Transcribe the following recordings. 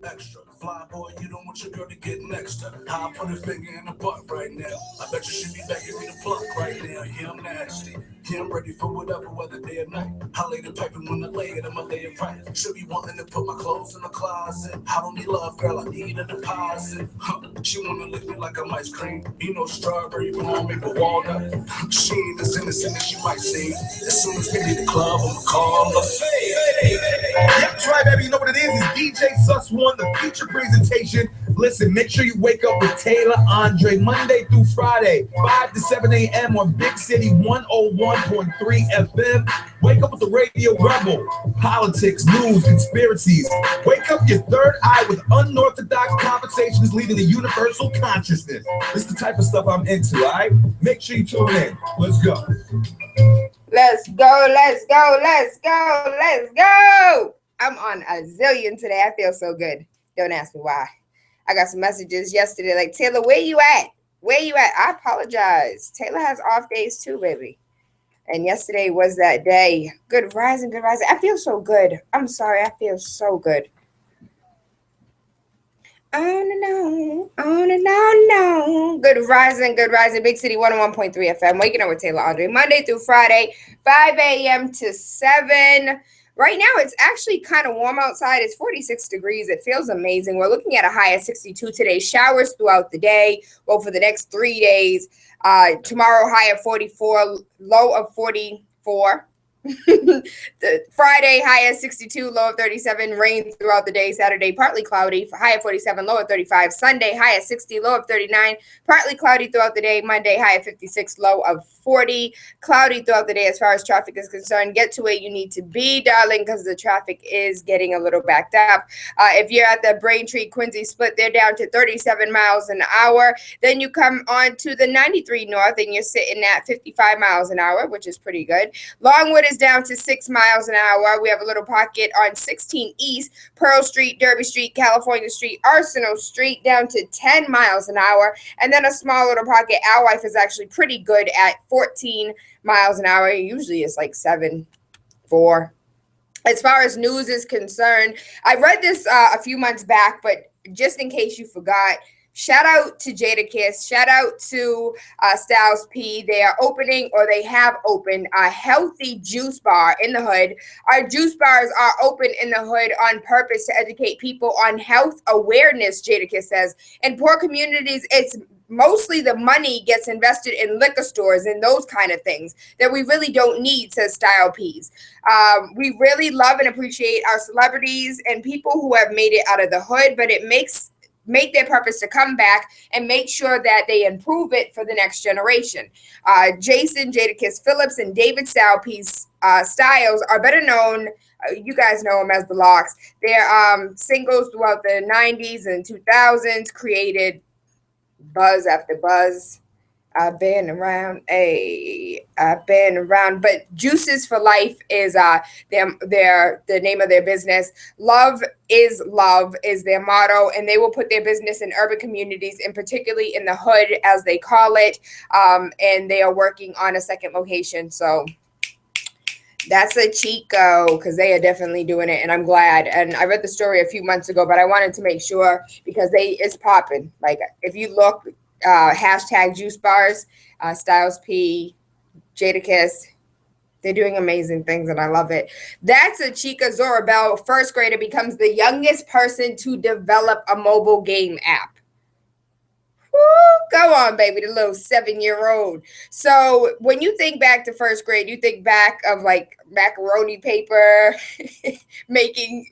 Extra fly boy, you don't want your girl to get next to. I'll put a finger in the butt right now. I bet you should be begging me to pluck right now. Yeah, I'm nasty. Yeah, I'm ready for whatever, whether day or night. I lay the pipe and when I lay it, I'ma lay it right. Should be wanting to put my clothes in the closet. I don't need love, girl, I need a deposit. Huh. She wanna lick me like I'm ice cream. You know, strawberry, banana, maple walnut. She ain't as innocent as you might seem. As soon as we leave the club, I'ma call her. Yep, that's right, baby. You know what it is? It's DJ Sus One, the feature presentation. Listen, make sure you wake up with Taylor Andre Monday through Friday, 5 to 7 a.m. on Big City 101.3 FM. Wake up with the Radio Rebel. Politics, news, conspiracies. Wake up your third eye with unorthodox conversations leading to universal consciousness. This is the type of stuff I'm into, all right? Make sure you tune in. Let's go. Let's go, let's go, let's go, let's go. I'm on a zillion today. I feel so good. Don't ask me why. I got some messages yesterday like, Taylor, where you at? Where you at? I apologize. Taylor has off days too, baby. And yesterday was that day. Good rising, good rising. I feel so good. I'm sorry. I feel so good. On and on. Good rising. Big City 101.3 FM. Waking up with Taylor Andre. Monday through Friday, 5 a.m. to 7. Right now, it's actually kind of warm outside. It's 46 degrees. It feels amazing. We're looking at a high of 62 today. Showers throughout the day. Well, for the next 3 days. Tomorrow, high of 44, low of 44. The Friday, high of 62, low of 37. Rain throughout the day. Saturday, partly cloudy, high of 47, low of 35. Sunday, high of 60, low of 39. Partly cloudy throughout the day. Monday, high of 56, low of 40. Cloudy throughout the day as far as traffic is concerned. Get to where you need to be, darling, because the traffic is getting a little backed up. If you're at the Braintree Quincy split, they're down to 37 miles an hour. Then you come on to the 93 North, and you're sitting at 55 miles an hour, which is pretty good. Longwood is down to 6 miles an hour. We have a little pocket on 16 East, Pearl Street, Derby Street, California Street, Arsenal Street, down to 10 miles an hour. And then a small little pocket. Our wife is actually pretty good at 14 miles an hour. Usually it's like 7, 4. As far as news is concerned, I read this a few months back, but just in case you forgot, shout out to Jadakiss. Shout out to Styles P. They are opening, or they have opened, a healthy juice bar in the hood. Our juice bars are open in the hood on purpose to educate people on health awareness, Jadakiss says. In poor communities, it's mostly the money gets invested in liquor stores and those kind of things that we really don't need, says Style P's. We really love and appreciate our celebrities and people who have made it out of the hood, but it make their purpose to come back and make sure that they improve it for the next generation. Jason Jadakiss Phillips and David Style P's Styles are better known. You guys know them as the Locks. Their singles throughout the 90s and 2000s created buzz after buzz. I've been around, but Juices for Life is the name of their business. Love is their motto, and they will put their business in urban communities, and particularly in the hood, as they call it. And they are working on a second location. So that's a Chico, because they are definitely doing it, and I'm glad. And I read the story a few months ago, but I wanted to make sure because it's popping. Like if you look, hashtag juice bars, Styles P, Jadakiss, they're doing amazing things, and I love it. That's a Chica Zorabel, first grader, becomes the youngest person to develop a mobile game app. Woo, go on, baby, the little 7-year-old. So when you think back to first grade, you think back of like macaroni paper, making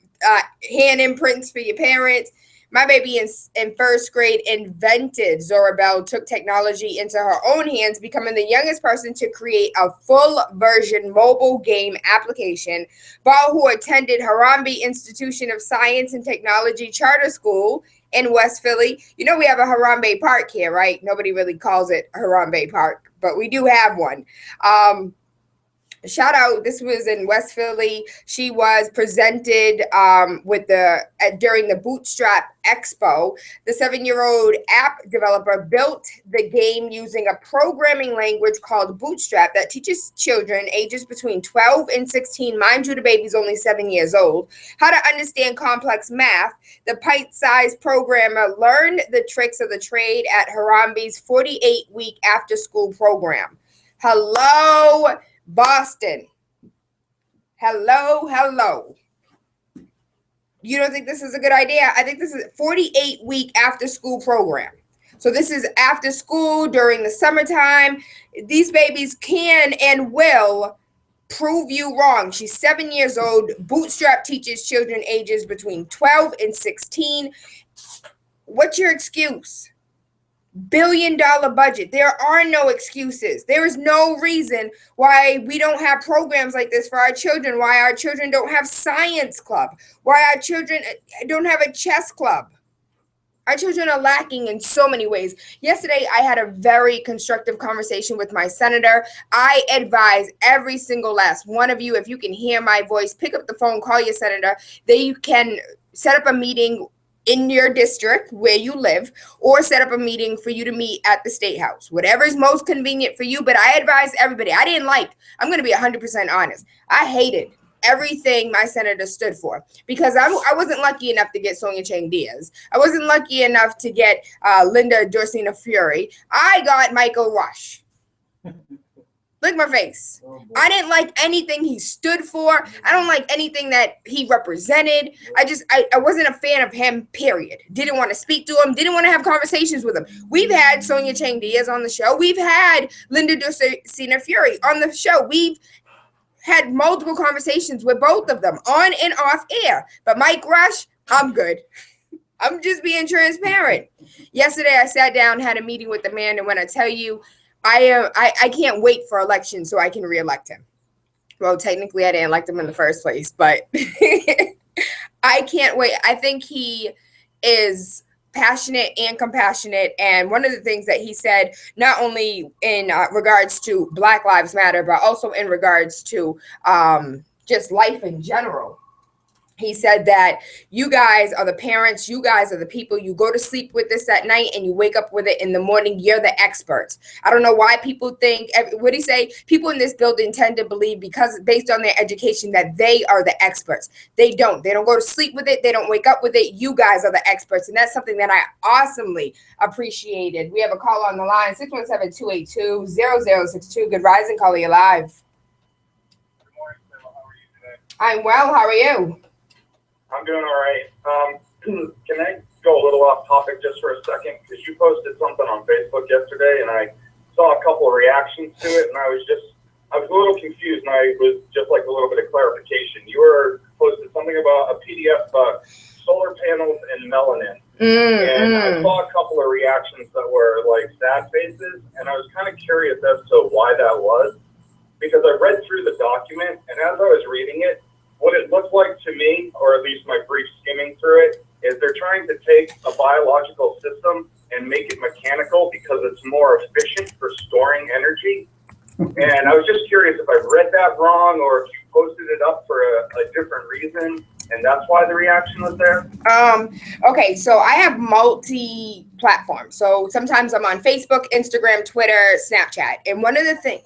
hand imprints for your parents. My baby in first grade invented. Zorabel took technology into her own hands, becoming the youngest person to create a full version mobile game application. Ball, who attended Harambe Institution of Science and Technology Charter School in West Philly. You know, we have a Harambe Park here, right? Nobody really calls it Harambe Park, but we do have one. Shout out, this was in West Philly. She was presented with during the Bootstrap Expo. The 7-year-old app developer built the game using a programming language called Bootstrap that teaches children ages between 12 and 16, mind you, the baby's only 7 years old, how to understand complex math. The pint-sized programmer learned the tricks of the trade at Harambe's 48-week after-school program. Hello, Boston. Hello. You don't think this is a good idea? I think this is a 48-week after-school program. So this is after school during the summertime. These babies can and will prove you wrong. She's 7 years old. Bootstrap teaches children ages between 12 and 16. What's your excuse? $1 billion budget. There are no excuses. There is no reason why we don't have programs like this for our children, why our children don't have science club, why our children don't have a chess club. Our children are lacking in so many ways. Yesterday, I had a very constructive conversation with my senator. I advise every single last one of you, if you can hear my voice, pick up the phone, call your senator. They can set up a meeting in your district where you live, or set up a meeting for you to meet at the State House, whatever is most convenient for you. But I advise everybody, I'm going to be 100% honest. I hated everything my senator stood for, because I wasn't lucky enough to get Sonia Chang Diaz. I wasn't lucky enough to get Linda Dorsina Fury. I got Michael Rush. Look at my face. I didn't like anything he stood for. I don't like anything that he represented. I wasn't a fan of him, period. Didn't want to speak to him. Didn't want to have conversations with him. We've had Sonia Chang Diaz on the show. We've had Linda Dorsina Fury on the show. We've had multiple conversations with both of them on and off air. But Mike Rush, I'm good. I'm just being transparent. Yesterday, I sat down, had a meeting with the man, and when I tell you, I can't wait for election so I can reelect him. Well, technically, I didn't elect him in the first place, but I can't wait. I think he is passionate and compassionate. And one of the things that he said, not only in regards to Black Lives Matter, but also in regards to just life in general. He said that you guys are the parents, you guys are the people, you go to sleep with this at night and you wake up with it in the morning, you're the experts. I don't know why people think, what did he say? People in this building tend to believe, because based on their education, that they are the experts. They don't go to sleep with it, they don't wake up with it, you guys are the experts. And that's something that I awesomely appreciated. We have a call on the line, 617-282-0062. Good rising, caller, you live. Good morning, Tayla. How are you today? I'm well, how are you? I'm doing all right. Can I go a little off topic just for a second? Because you posted something on Facebook yesterday, and I saw a couple of reactions to it, and I was a little confused, and I was just like a little bit of clarification. You were posted something about a PDF about solar panels and melanin. And I saw a couple of reactions that were like sad faces, and I was kind of curious as to why that was, because I read through the document, and as I was reading it, what it looked like to me, or at least my brief skimming through it, is they're trying to take a biological system and make it mechanical because it's more efficient for storing energy. And I was just curious if I read that wrong, or if you posted it up for a different reason, and that's why the reaction was there. Okay, so I have multi-platforms. So sometimes I'm on Facebook, Instagram, Twitter, Snapchat. And one of the things,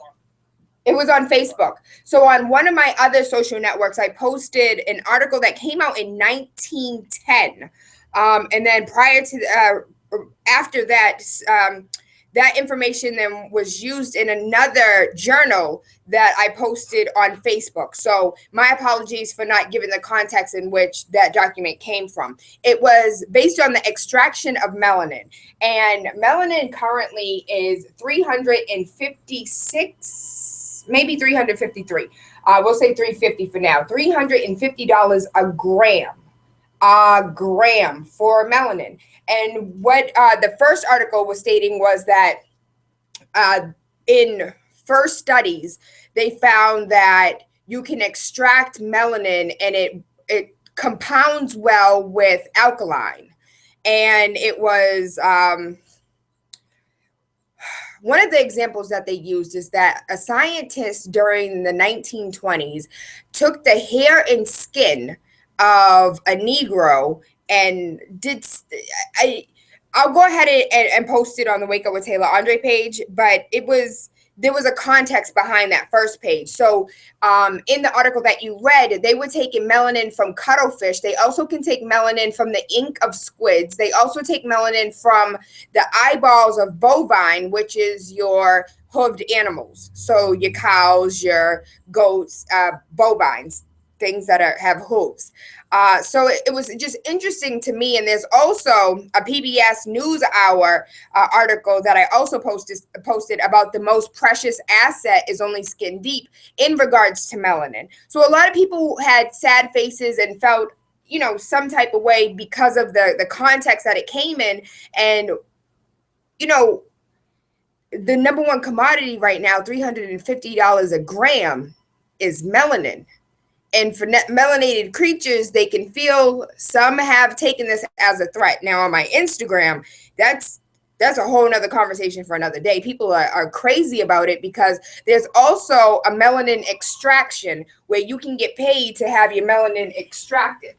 it was on Facebook. So on one of my other social networks, I posted an article that came out in 1910. And then after that, that information then was used in another journal that I posted on Facebook. So my apologies for not giving the context in which that document came from. It was based on the extraction of melanin. And melanin currently is 356, maybe 353. We'll say 350 for now. $350 a gram for melanin. And what the first article was stating was that in first studies, they found that you can extract melanin and it compounds well with alkaline. And it was, one of the examples that they used is that a scientist during the 1920s took the hair and skin of a Negro and I'll go ahead and post it on the Wake Up with Tayla Andre page, but there was a context behind that first page. So in the article that you read, they were taking melanin from cuttlefish. They also can take melanin from the ink of squids. They also take melanin from the eyeballs of bovine, which is your hooved animals. So your cows, your goats, bovines, things that have hooves. So it was just interesting to me. And there's also a PBS NewsHour article that I also posted about the most precious asset is only skin deep in regards to melanin. So a lot of people had sad faces and felt, some type of way because of the context that it came in. And, the number one commodity right now, $350 a gram, is melanin. And for melanated creatures, they can feel, some have taken this as a threat. Now on my Instagram, that's a whole nother conversation for another day. People are crazy about it because there's also a melanin extraction where you can get paid to have your melanin extracted.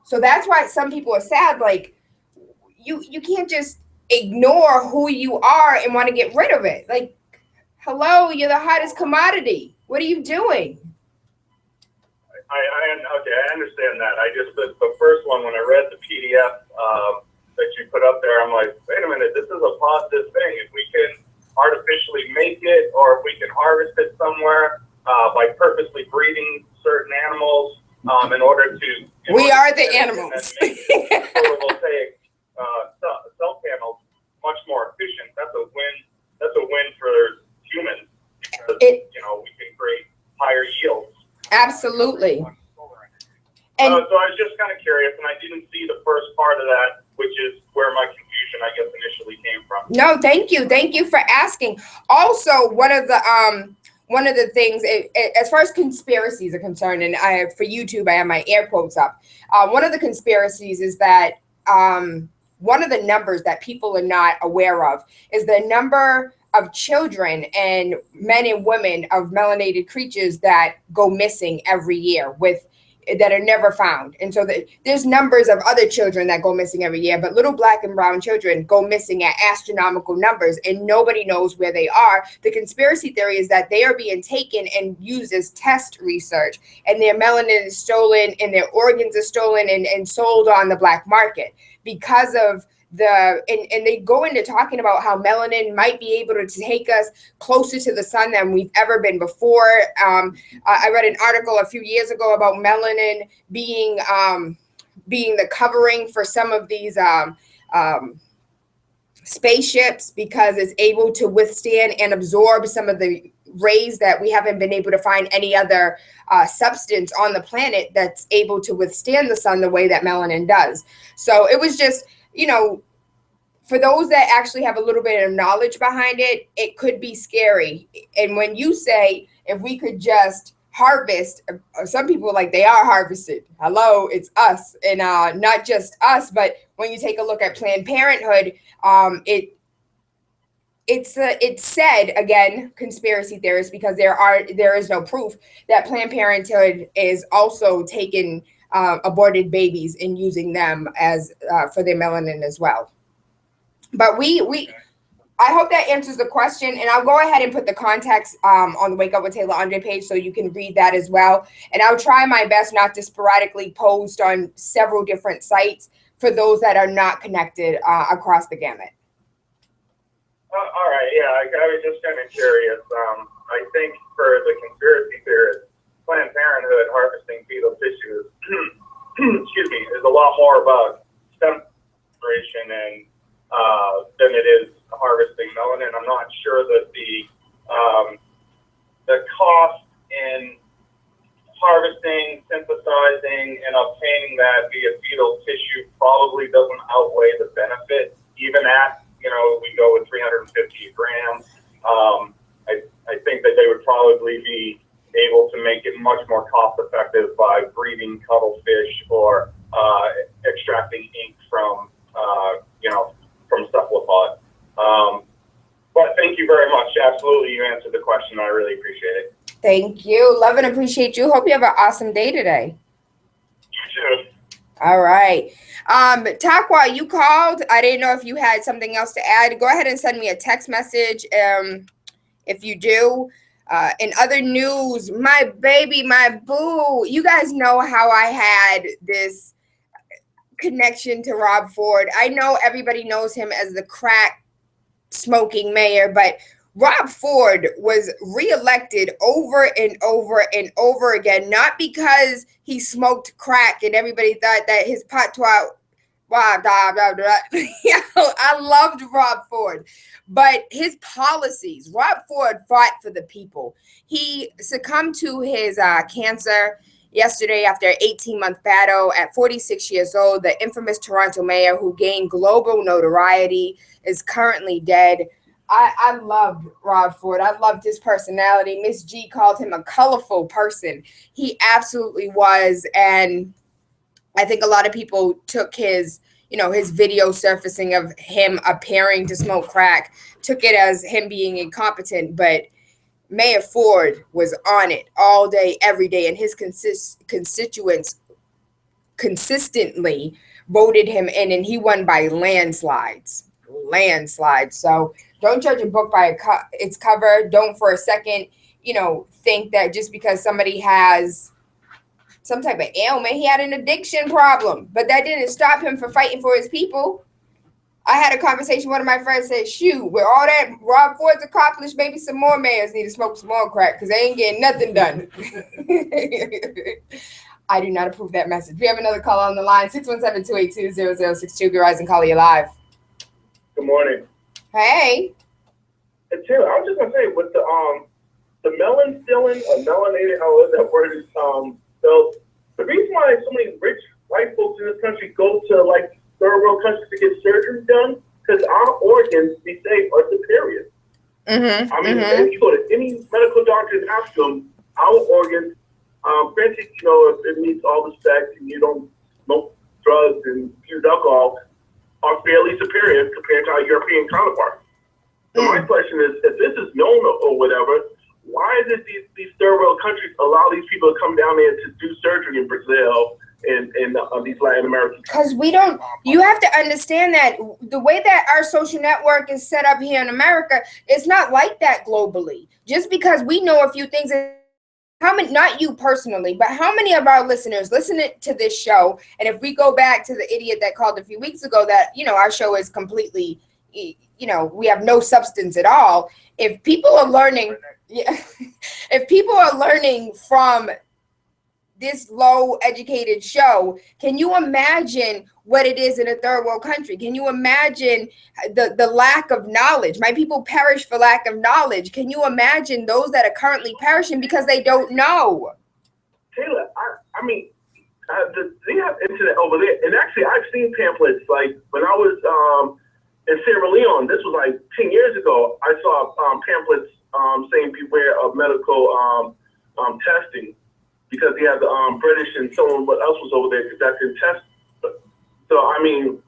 So that's why some people are sad. Like, you can't just ignore who you are and want to get rid of it. Like, hello, you're the hottest commodity. What are you doing? I understand that. The first one, when I read the PDF that you put up there, I'm like, wait a minute, this is a positive thing. If we can artificially make it, or if we can harvest it somewhere by purposely breeding certain animals in order to... We are the animals. Photovoltaic cell panels much more efficient. That's a win. That's a win for humans because we can create higher yields. Absolutely. And so I was just kind of curious, and I didn't see the first part of that, which is where my confusion, I guess, initially came from. No, thank you. Thank you for asking. Also, one of the things, as far as conspiracies are concerned, and for YouTube, I have my air quotes up. One of the conspiracies is that one of the numbers that people are not aware of is the number of children and men and women of melanated creatures that go missing every year that are never found. And so there's numbers of other children that go missing every year, but little black and brown children go missing at astronomical numbers and nobody knows where they are. The conspiracy theory is that they are being taken and used as test research, and their melanin is stolen and their organs are stolen and sold on the black market because of and they go into talking about how melanin might be able to take us closer to the sun than we've ever been before. I read an article a few years ago about melanin being the covering for some of these spaceships because it's able to withstand and absorb some of the rays that we haven't been able to find any other substance on the planet that's able to withstand the sun the way that melanin does. So it was just, for those that actually have a little bit of knowledge behind it, it could be scary. And when you say, if we could just harvest, some people are like, they are harvested. Hello, it's us. And not just us, but when you take a look at Planned Parenthood, it's said, again, conspiracy theorists, because there is no proof that Planned Parenthood is also taking aborted babies and using them as for their melanin as well. But I hope that answers the question, and I'll go ahead and put the context on the Wake Up with Tayla Andre page so you can read that as well. And I'll try my best not to sporadically post on several different sites for those that are not connected across the gamut. All right, yeah, I was just kind of curious. I think for the conspiracy theorists, Planned Parenthood harvesting fetal tissue is a lot more about stem generation and than it is harvesting melanin. I'm not sure that the cost in harvesting, synthesizing, and obtaining that via fetal tissue probably doesn't outweigh the benefit, even at, we go with 350 grams. I think that they would probably be able to make it much more cost effective by breeding cuttlefish or extracting ink from cephalopod. But thank you very much. you answered the question. I really appreciate it. Thank you. Love and appreciate you. Hope you have an awesome day today. You too. All right. Takwa, you called. I didn't know if you had something else to add. Go ahead and send me a text message if you do. In other news, my baby, my boo, you guys know how I had this connection to Rob Ford. I know everybody knows him as the crack smoking mayor, but Rob Ford was reelected over and over and over again, not because he smoked crack and everybody thought that his patois, blah, blah, blah, blah. I loved Rob Ford, but his policies, Rob Ford fought for the people. He succumbed to his cancer yesterday after an 18-month battle at 46 years old. The infamous Toronto mayor who gained global notoriety is currently dead. I loved Rob Ford. I loved his personality. Miss G called him a colorful person. He absolutely was. And I think a lot of people took his video surfacing of him appearing to smoke crack, took it as him being incompetent. But Mayor Ford was on it all day, every day. And his constituents consistently voted him in, and he won by landslides. So don't judge a book by its cover. Don't for a second, think that just because somebody has some type of ailment, he had an addiction problem, but that didn't stop him from fighting for his people. I had a conversation. One of my friends said, shoot, with all that Rob Ford's accomplished, maybe some more mayors need to smoke some more crack because they ain't getting nothing done. I do not approve that message. We have another call on the line, 617-282-0062. Good Rising, call you live. Good morning. Hey. Hey, Taylor, I was just gonna say with the melon stealing or melanated, however that word is spelled, the reason why so many rich white folks in this country go to like third world countries to get surgery done, because our organs, we say, are superior. Mm-hmm. I mean, if you go to any medical doctor and ask them, our organs, granted, if it meets all the specs and you don't smoke drugs and use alcohol, are fairly superior compared to our European counterparts. So my question is, if this is known or whatever, why is it these third world countries allow these people to come down there to do surgery in Brazil and these Latin American countries? Because you have to understand that the way that our social network is set up here in America, it's not like that globally. Just because we know a few things, how many, not you personally, but how many of our listeners listen to this show? And if we go back to the idiot that called a few weeks ago that, our show is completely, we have no substance at all. If people are learning, if people are learning from this low educated show, can you imagine what it is in a third world country? Can you imagine the lack of knowledge? My people perish for lack of knowledge. Can you imagine those that are currently perishing because they don't know? Taylor, I mean, they have internet over there, and actually I've seen pamphlets. Like when I was in Sierra Leone, this was like 10 years ago, I saw pamphlets saying beware of medical testing, because they have the British and someone else was over there conducting tests. So I mean,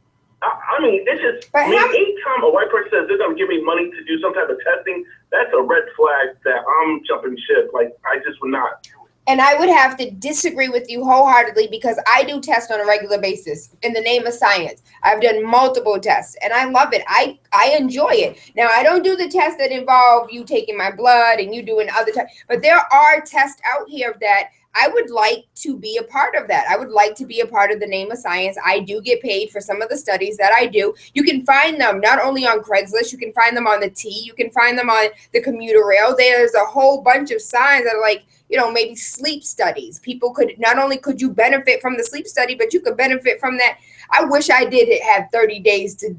it's just. Anytime a white person says they're going to give me money to do some type of testing, that's a red flag that I'm jumping ship. Like I just would not. And I would have to disagree with you wholeheartedly, because I do test on a regular basis in the name of science. I've done multiple tests and I love it. I enjoy it. Now, I don't do the tests that involve you taking my blood and you doing other tests, but there are tests out here that I would like to be a part of that. I would like to be a part of the name of science. I do get paid for some of the studies that I do. You can find them not only on Craigslist, you can find them on the T, you can find them on the commuter rail. There's a whole bunch of signs that are like, maybe sleep studies. People not only could you benefit from the sleep study, but you could benefit from that. I wish I did have 30 days to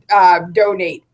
donate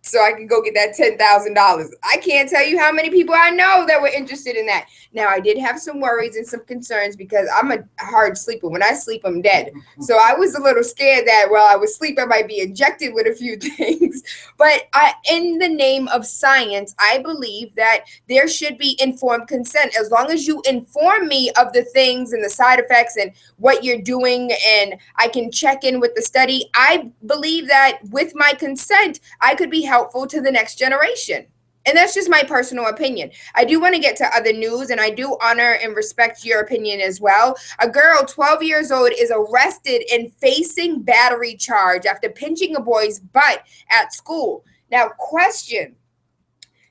so I could go get that $10,000. I can't tell you how many people I know that were interested in that. Now, I did have some worries and some concerns because I'm a hard sleeper. When I sleep, I'm dead. So I was a little scared that while I was asleep, I might be injected with a few things. But in the name of science, I believe that there should be informed consent. As long as you inform me of the things and the side effects and what you're doing, and I can check in with the study, I believe that with my consent, I could be helpful to the next generation. And that's just my personal opinion. I do want to get to other news, and I do honor and respect your opinion as well. A girl, 12 years old, is arrested and facing battery charge after pinching a boy's butt at school. Now, question.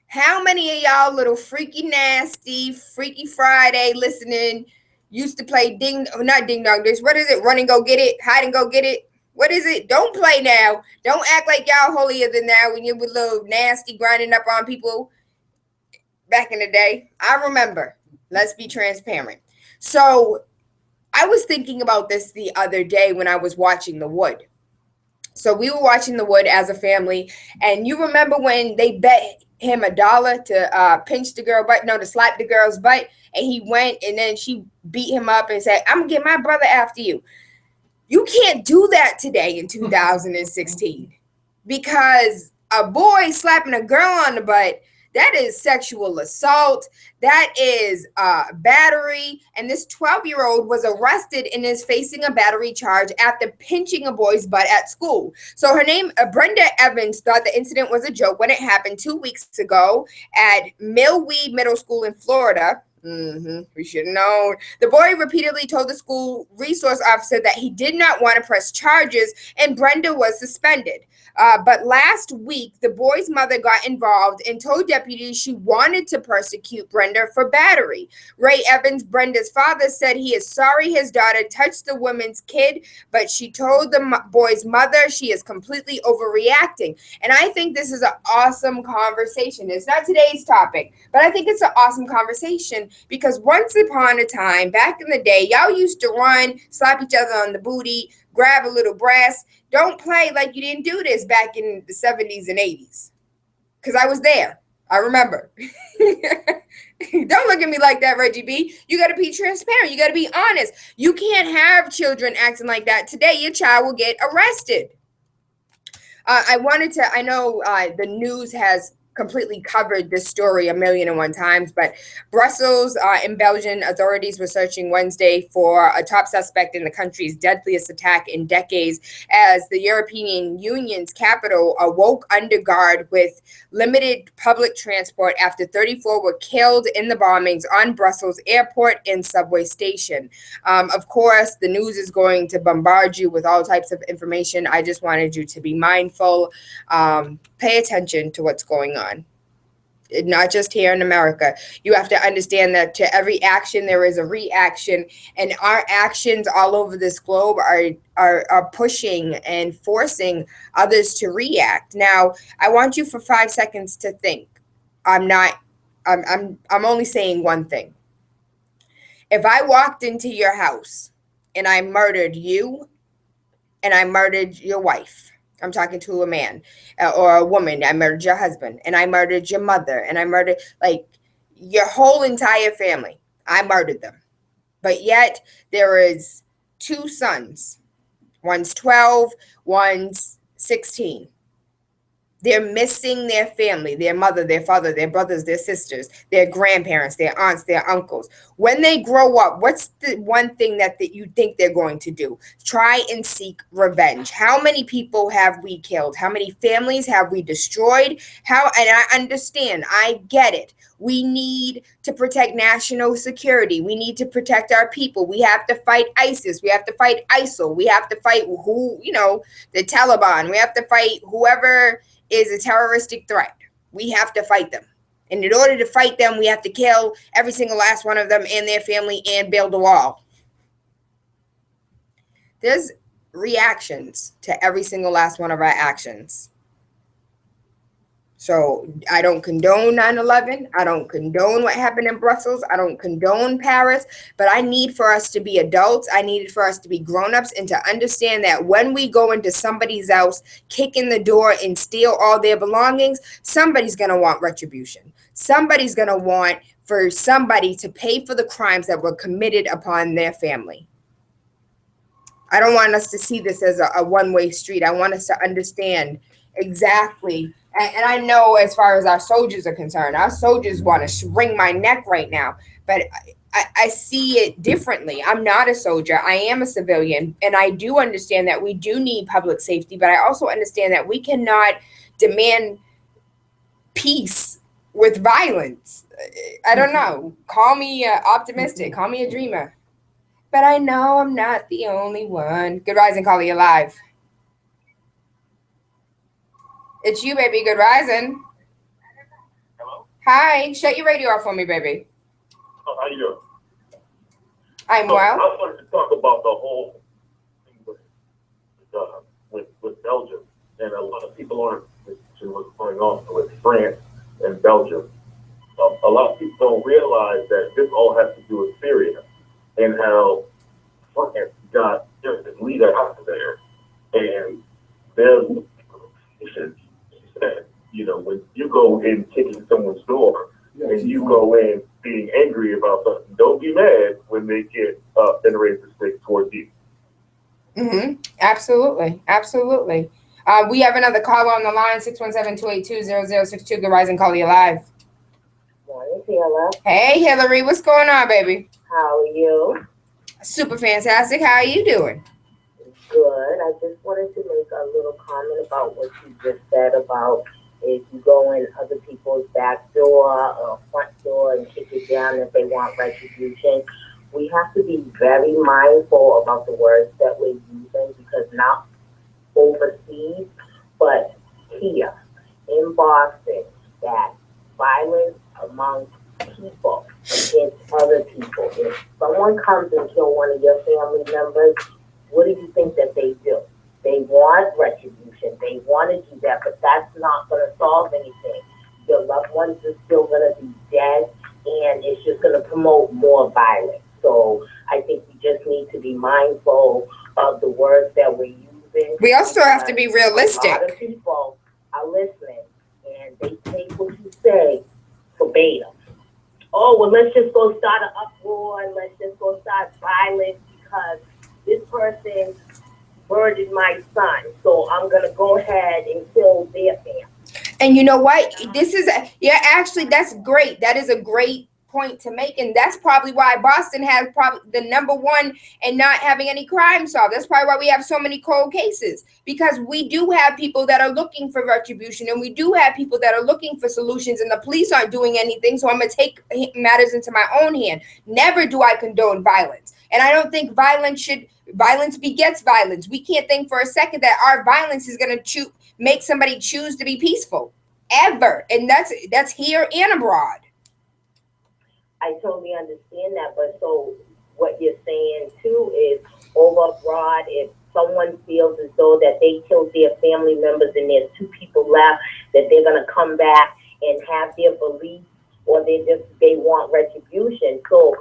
How many of y'all little freaky nasty, Freaky Friday listening used to play not ding dong, this, what is it? Run and go get it, hide and go get it. What is it? Don't play now. Don't act like y'all holier than thou when you were little nasty grinding up on people back in the day. I remember. Let's be transparent. So I was thinking about this the other day when I was watching The Wood. So we were watching The Wood as a family, and you remember when they bet him $1 to pinch the girl butt, no, to slap the girl's butt, and he went, and then she beat him up and said, "I'm gonna get my brother after you." You can't do that today in 2016 because a boy slapping a girl on the butt, that is sexual assault. That is battery. And this 12-year-old was arrested and is facing a battery charge after pinching a boy's butt at school. So her name, Brenda Evans, thought the incident was a joke when it happened 2 weeks ago at Millweed Middle School in Florida. We should have known. The boy repeatedly told the school resource officer that he did not want to press charges, and Brenda was suspended. But last week, the boy's mother got involved and told deputies she wanted to prosecute Brenda for battery. Ray Evans, Brenda's father, said he is sorry his daughter touched the woman's kid, but she told the boy's mother she is completely overreacting. And I think this is an awesome conversation. It's not today's topic, but I think it's an awesome conversation because once upon a time, back in the day, y'all used to run, slap each other on the booty, grab a little breast. Don't play like you didn't do this back in the 70s and 80s. Because I was there. I remember. Don't look at me like that, Reggie B. You got to be transparent. You got to be honest. You can't have children acting like that. Today, your child will get arrested. I know the news has completely covered this story 1,000,001 times, but Brussels and Belgian authorities were searching Wednesday for a top suspect in the country's deadliest attack in decades as the European Union's capital awoke under guard with limited public transport after 34 were killed in the bombings on Brussels airport and subway station. Of course, the news is going to bombard you with all types of information. I just wanted you to be mindful, pay attention to what's going on. Not just here in America. You have to understand that to every action there is a reaction, and our actions all over this globe are pushing and forcing others to react. Now, I want you for 5 seconds to think. I'm only saying one thing. If I walked into your house and I murdered you and I murdered your wife, I'm talking to a man or a woman. I murdered your husband and I murdered your mother and I murdered like your whole entire family. I murdered them. But yet there is 2 sons. One's 12, one's 16. They're missing their family, their mother, their father, their brothers, their sisters, their grandparents, their aunts, their uncles. When they grow up, what's the one thing that you think they're going to do? Try and seek revenge. How many people have we killed? How many families have we destroyed? And I understand, I get it. We need to protect national security. We need to protect our people. We have to fight ISIS. We have to fight ISIL. We have to fight the Taliban. We have to fight whoever is a terroristic threat. We have to fight them. And in order to fight them, we have to kill every single last one of them and their family and build a wall. There's reactions to every single last one of our actions. So I don't condone 9/11. I don't condone what happened in Brussels. I don't condone Paris. But I need for us to be adults. I need for us to be grown-ups and to understand that when we go into somebody's house, kick in the door and steal all their belongings, somebody's going to want retribution. Somebody's going to want for somebody to pay for the crimes that were committed upon their family. I don't want us to see this as a one-way street. I want us to understand exactly. And I know as far as our soldiers are concerned, our soldiers want to wring my neck right now. But I see it differently. I'm not a soldier. I am a civilian. And I do understand that we do need public safety. But I also understand that we cannot demand peace with violence. I don't know. Call me optimistic. Call me a dreamer. But I know I'm not the only one. Good rising, Carly, alive. It's you, baby. Good rising. Hello? Hi. Shut your radio off for me, baby. Oh, how you doing? I'm So, well. I wanted to talk about the whole thing with Belgium, and a lot of people aren't listening to what's going on with France and Belgium. A lot of people don't realize that this all has to do with Syria and how France got just this leader out there, and there's said, when you go in kicking someone's door and you go in being angry about something, don't be mad when they get in a racist stick towards you. Absolutely. Absolutely. We have another caller on the line, 617-282-0062. Good rising, Carly, alive. Morning, Tayla. Hey, Hillary. What's going on, baby? How are you? Super fantastic. How are you doing? Good. I just wanted to make a little comment about what you just said about if you go in other people's back door or front door and kick it down if they want retribution. We have to be very mindful about the words that we're using, because not overseas, but here in Boston, that violence among people against other people. If someone comes and kills one of your family members, what do you think that they do? They want retribution. They want to do that, but that's not going to solve anything. Your loved ones are still going to be dead, and it's just going to promote more violence. So I think we just need to be mindful of the words that we're using. We also have to be realistic. A lot of people are listening, and they take what you say verbatim. Oh, well, let's just go start an uproar, and let's just go start violence because this person murdered my son, so I'm going to go ahead and kill their family. And you know what? Actually, that's great. That is a great point to make, and that's probably why Boston has probably the number one and not having any crime solved. That's probably why we have so many cold cases, because we do have people that are looking for retribution, and we do have people that are looking for solutions, and the police aren't doing anything. So I'm going to take matters into my own hand. Never do I condone violence, and I don't think violence begets violence. We can't think for a second that our violence is going to make somebody choose to be peaceful, ever. And that's here and abroad. I totally understand that, but so what you're saying too is over abroad, if someone feels as though that they killed their family members and there's two people left, that they're going to come back and have their beliefs, or they want retribution. So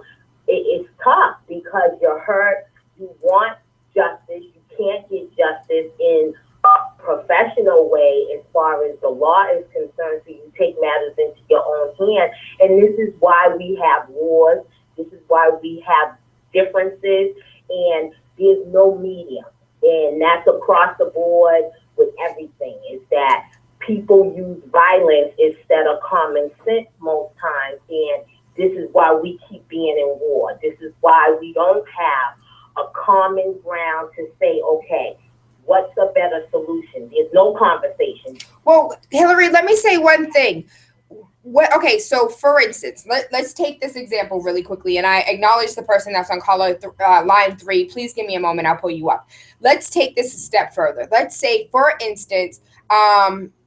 it's tough because you're hurt. You want justice. You can't get justice in a professional way as far as the law is concerned, so you take matters into your own hand. And this is why we have wars. This is why we have differences, and there's no medium. And that's across the board with everything, is that people use violence instead of common sense most times. And this is why we keep being in war. This is why we don't have a common ground to say, okay, what's a better solution? There's no conversation. Well, Hillary, let me say one thing. Okay, so for instance, let's take this example really quickly, and I acknowledge the person that's on caller line 3. Please give me a moment. I'll pull you up. Let's take this a step further. Let's say, for instance,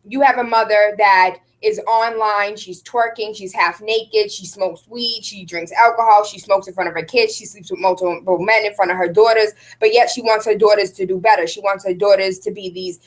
you have a mother that is online, she's twerking, she's half naked, she smokes weed, she drinks alcohol, she smokes in front of her kids, she sleeps with multiple men in front of her daughters, but yet she wants her daughters to do better. She wants her daughters to be these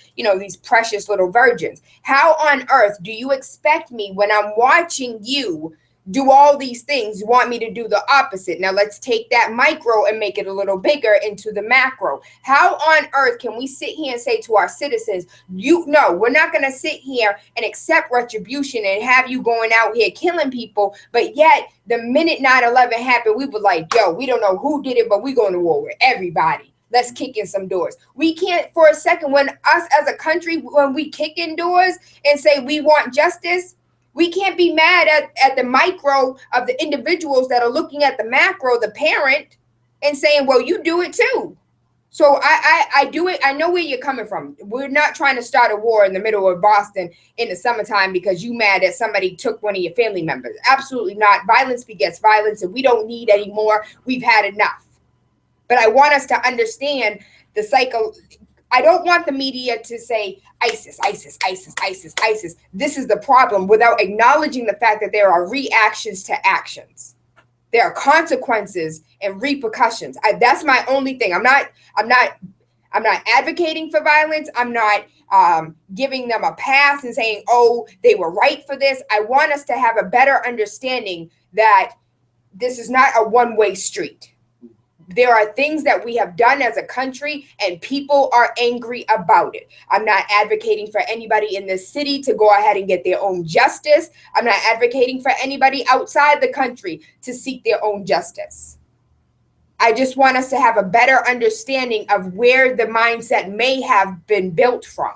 precious little virgins. How on earth do you expect me, when I'm watching you do all these things, you want me to do the opposite? Now let's take that micro and make it a little bigger into the macro. How on earth can we sit here and say to our citizens, we're not going to sit here and accept retribution and have you going out here killing people, but yet the minute 9/11 happened, we were like, yo, we don't know who did it, but we're going to war with everybody. Let's kick in some doors. We can't for a second, when us as a country, when we kick in doors and say we want justice, we can't be mad at the micro of the individuals that are looking at the macro, the parent, and saying, well, you do it too. So I do it. I know where you're coming from. We're not trying to start a war in the middle of Boston in the summertime because you mad that somebody took one of your family members. Absolutely not. Violence begets violence, and we don't need any more. We've had enough. But I want us to understand the cycle. I don't want the media to say ISIS, ISIS, ISIS, ISIS, ISIS. This is the problem without acknowledging the fact that there are reactions to actions. There are consequences and repercussions. That's my only thing. I'm not advocating for violence. I'm not giving them a pass and saying, oh, they were right for this. I want us to have a better understanding that this is not a one-way street. There are things that we have done as a country and people are angry about it. I'm not advocating for anybody in this city to go ahead and get their own justice. I'm not advocating for anybody outside the country to seek their own justice. I just want us to have a better understanding of where the mindset may have been built from.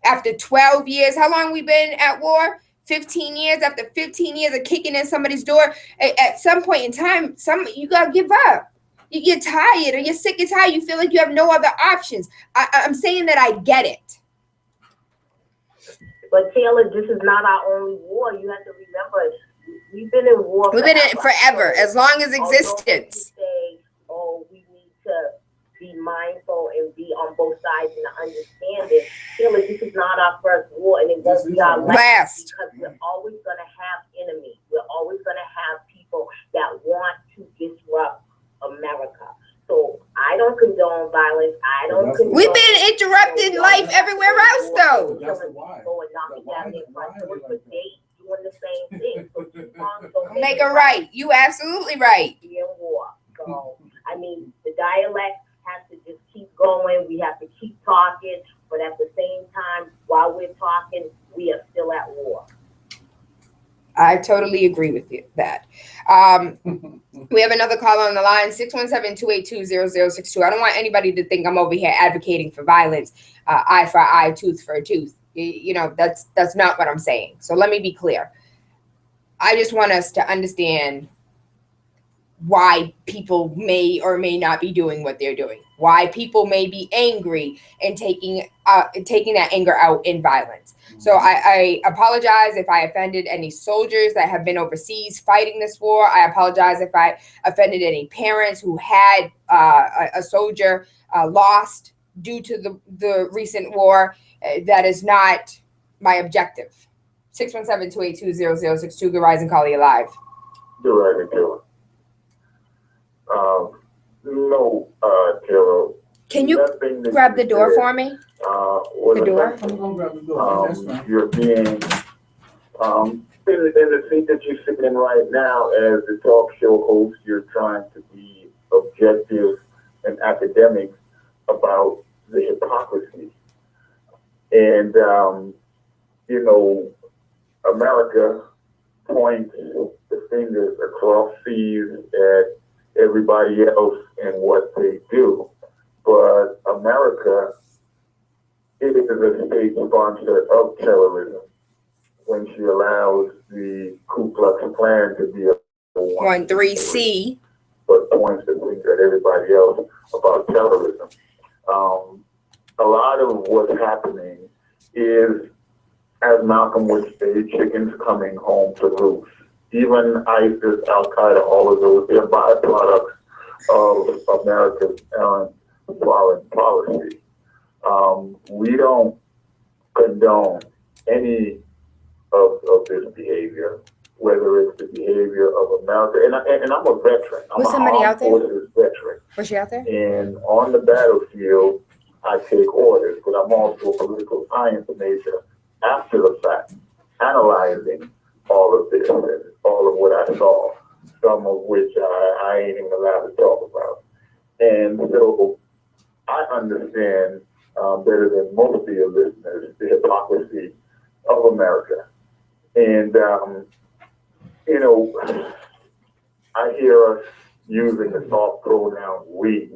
After 12 years, how long we been at war? 15 years. After 15 years of kicking in somebody's door, at some point in time, you got to give up. You get tired or you're sick and tired. You feel like you have no other options. I'm saying that I get it. But Tayla, this is not our only war. You have to remember, we've been in war. We've been in it forever, as long as existence. Say, oh, we need to be mindful and be on both sides and understand it. Tayla, this is not our first war, and it won't be our last. Because we're always going to have enemies. We're always going to have people that want to disrupt America. So I don't condone violence. I don't condone. We've been interrupting life everywhere else, though. Doing the same thing. So keep on, make it right. You absolutely right. Be in war. So I mean, the dialect has to just keep going. We have to keep talking, but at the same time, while we're talking, we are still at war. I totally agree with you that. We have another caller on the line, 617-282-0062. I don't want anybody to think I'm over here advocating for violence, eye for eye, tooth for a tooth. You know, that's not what I'm saying. So let me be clear. I just want us to understand why people may or may not be doing what they're doing, why people may be angry and taking that anger out in violence. So I apologize if I offended any soldiers that have been overseas fighting this war. I apologize if I offended any parents who had a soldier lost due to the recent war. That is not my objective. 617-282-0062. Good Rising, call you live. Good Rising, Tayla. No, Tayla. Can you grab the door for me? The door? I'm going to grab the door. You're being in the seat that you're sitting in right now as the talk show host. You're trying to be objective and academic about the hypocrisy. And, you know, America points the fingers across seas at everybody else and what they do. But America is a state sponsor of terrorism when she allows the Ku Klux Klan to be a 1-3C, but points the finger at everybody else about terrorism. A lot of what's happening is, as Malcolm would say, chickens coming home to roost. Even ISIS, Al-Qaeda, all of those, they're byproducts of America's foreign policy. We don't condone any of this behavior, whether it's the behavior of America, and I'm a veteran. I'm was somebody an out there? armed forces veteran. Was she out there? And on the battlefield, I take orders, but I'm also a political science major after the fact, analyzing all of this and all of what I saw, some of which I ain't even allowed to talk about. And so I understand better than most of your listeners the hypocrisy of America. And, you know, I hear us using the soft pronoun we,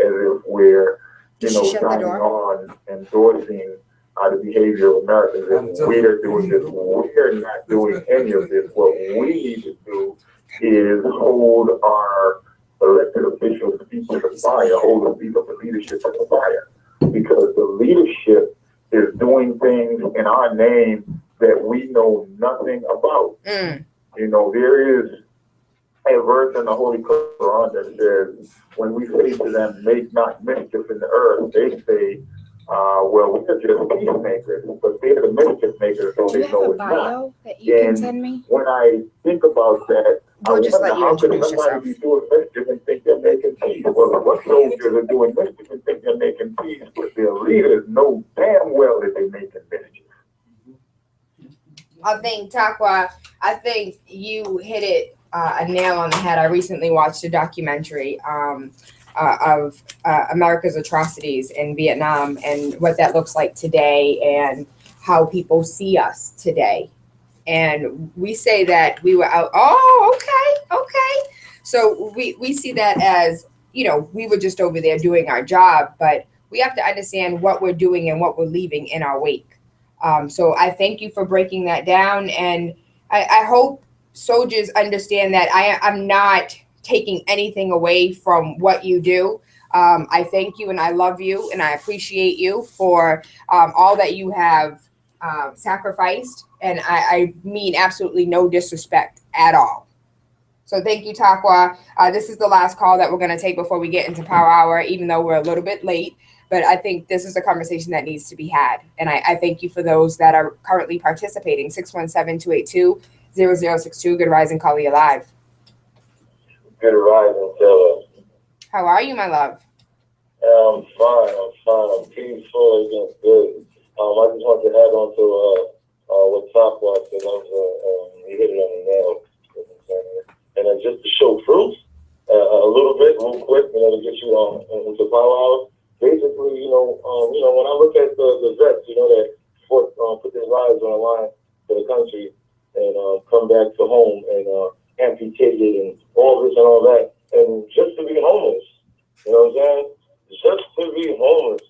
as if we're, you know, signing on, endorsing the behavior of Americans. And we are doing this. We're not doing any of this. What we need to do is hold our elected officials' feet to the fire, hold the leadership to the fire. Because the leadership is doing things in our name that we know nothing about. There is a verse in the Holy Quran that says, when we say to them, make not mischief in the earth, they say, well, we're just peacemakers, but they're the mischief makers, so they know it's not. That you can send me? When I think about that, We'll just let you how could introduce yourself. somebody be doing mischief and think they're making peace? Well, what soldiers are doing mischief and think they're making peace, but their leaders know damn well that they're making mischief. I think, Takwa, you hit it a nail on the head. I recently watched a documentary of America's atrocities in Vietnam and what that looks like today and how people see us today. And we say that we were out. Oh, okay. So we see that as, we were just over there doing our job, but we have to understand what we're doing and what we're leaving in our wake. So I thank you for breaking that down. And I hope soldiers understand that I'm not taking anything away from what you do. I thank you and I love you and I appreciate you for all that you have sacrificed. And I mean absolutely no disrespect at all. So thank you, Takwa. This is the last call that we're going to take before we get into Power Hour, even though we're a little bit late. But I think this is a conversation that needs to be had. And I thank you for those that are currently participating. 617-282-0062. Good rising, caller, you live. Good rising, Tayla. How are you, my love? I'm fine. I'm peaceful. Everything's good. I just want to add on to what Top was, because he hit it on the nail. And then just to show proof, a little quick, to get you into Power Hour. Basically, when I look at the vets, that put their lives on the line for the country and come back to home and amputated and all this and all that, and just to be homeless, you know what I'm saying? Just to be homeless,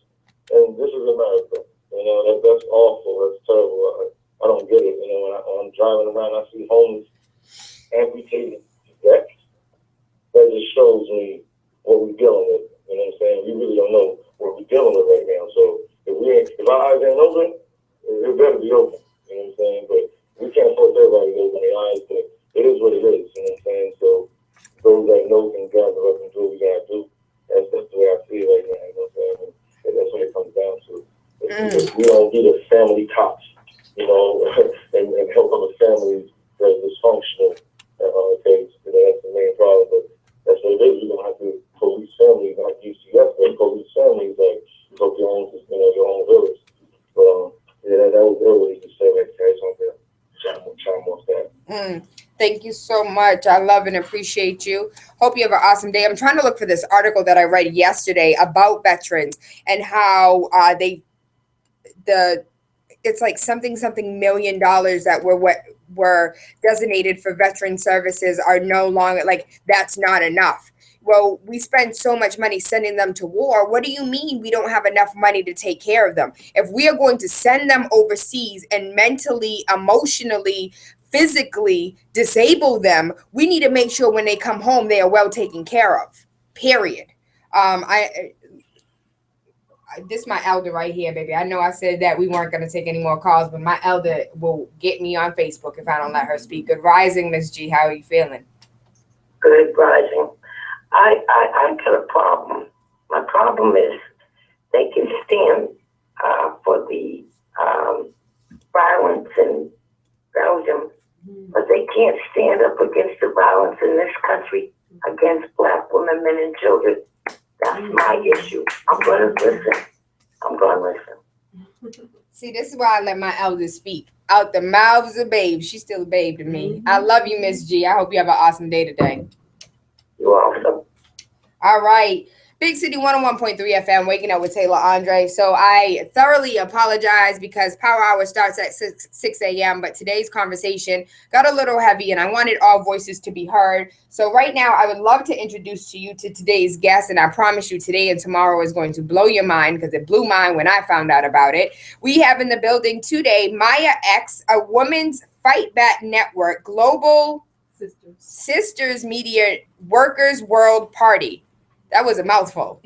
and this is America. That's awful. That's terrible. I don't get it. When I'm driving around, I see homeless, amputated vets. That just shows me what we're dealing with. You know what I'm saying? We really don't know what we're dealing with right now. So if our eyes ain't open, it better be open. You know what I'm saying? But we can't force everybody to open their eyes, but it is what it is. You know what I'm saying? So those that know can gather up and do what we gotta do. That's the way I see it right now. You know what I'm saying? And that's what it comes down to. We don't be the family cops, and help other families that are dysfunctional. Okay, that's the main problem. But that's what it is. You don't have to police families, not UCF, but police families like your own village. But that was what he just said right there. So I'm chime off that. Thank you so much. I love and appreciate you. Hope you have an awesome day. I'm trying to look for this article that I read yesterday about veterans and how it's like something $1 million that were designated for veteran services are no longer, like, that's not enough. Well, we spend so much money sending them to war. What do you mean we don't have enough money to take care of them? If we are going to send them overseas and mentally, emotionally, physically disable them, we need to make sure when they come home, they are well taken care of, period. This is my elder right here, baby. I know I said that we weren't going to take any more calls, but my elder will get me on Facebook if I don't let her speak. Good rising, Miss G. How are you feeling? Good rising. I got a problem. My problem is they can stand for the violence in Belgium, but they can't stand up against the violence in this country against Black women, men, and children. That's my issue. I'm going to listen. See, this is why I let my elders speak. Out the mouths of babes. She's still a babe to me. I love you, Miss G. I hope you have an awesome day today. You also. All right. Big City 101.3 FM, waking up with Tayla Andre. So I thoroughly apologize because Power Hour starts at 6 a.m., but today's conversation got a little heavy and I wanted all voices to be heard. So right now, I would love to introduce to you to today's guest, and I promise you today and tomorrow is going to blow your mind because it blew mine when I found out about it. We have in the building today Maya X, a women's Fight Back Network global Sisters Media Workers World Party. That was a mouthful.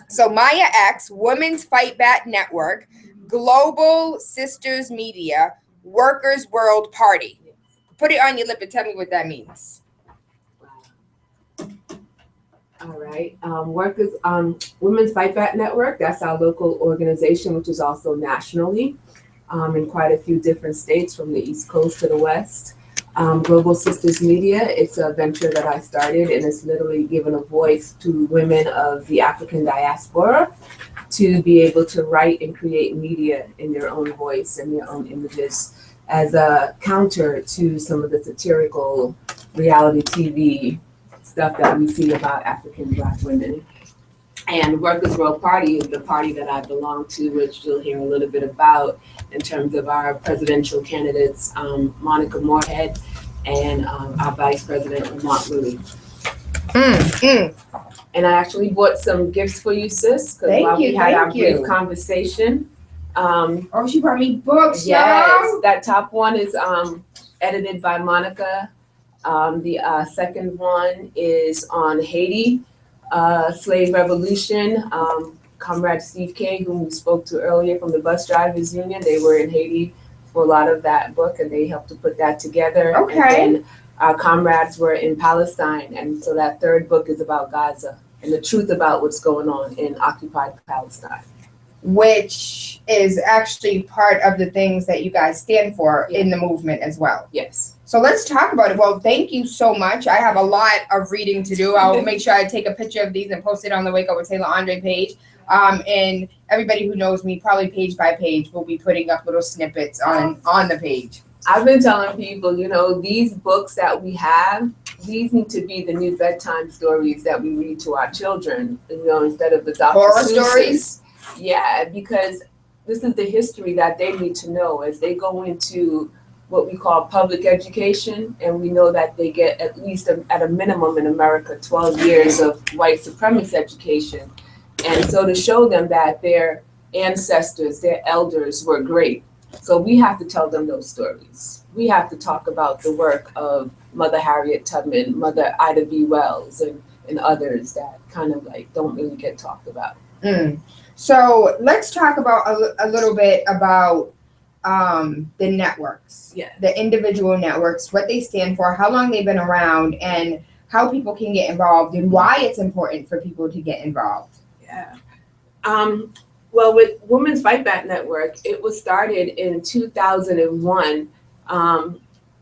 So Maya X, Women's Fight Back Network, Global Sisters Media Workers World Party. Put it on your lip and tell me what that means. All right. Women's Fight Back Network, that's our local organization, which is also nationally in quite a few different states from the East Coast to the West. Global Sisters Media, it's a venture that I started, and it's literally given a voice to women of the African diaspora to be able to write and create media in their own voice and their own images as a counter to some of the satirical reality TV stuff that we see about African Black women. And Workers' World Party is the party that I belong to, which you'll hear a little bit about in terms of our presidential candidates, Monica Moorhead and our Vice President, Lamont Louis. And I actually bought some gifts for you, sis, because while we had our brief conversation. She brought me books, yes, y'all. that top one is edited by Monica. The second one is on Haiti. Slave Revolution, Comrade Steve K, whom we spoke to earlier from the Bus Drivers Union, they were in Haiti for a lot of that book, and they helped to put that together. Okay. And then our comrades were in Palestine, and so that third book is about Gaza and the truth about what's going on in occupied Palestine. Which is actually part of the things that you guys stand for in the movement as well. Yes. So let's talk about it. Well, thank you so much. I have a lot of reading to do. I'll make sure I take a picture of these and post it on the Wake Up with Tayla Andre page. And everybody who knows me, probably page by page, will be putting up little snippets on the page. I've been telling people, these books that we have, these need to be the new bedtime stories that we read to our children, instead of the Dr. Horror Seuss's. stories? Yeah, because this is the history that they need to know as they go into what we call public education, and we know that they get at least at a minimum in America 12 years of white supremacist education. And so to show them that their ancestors, their elders were great. So we have to tell them those stories. We have to talk about the work of Mother Harriet Tubman, Mother Ida B. Wells, and others that kind of don't really get talked about. So let's talk about a little bit about the networks, the individual networks, what they stand for, how long they've been around, and how people can get involved, and why it's important for people to get involved. Yeah. Well, with Women's Fight Back Network, it was started in 2001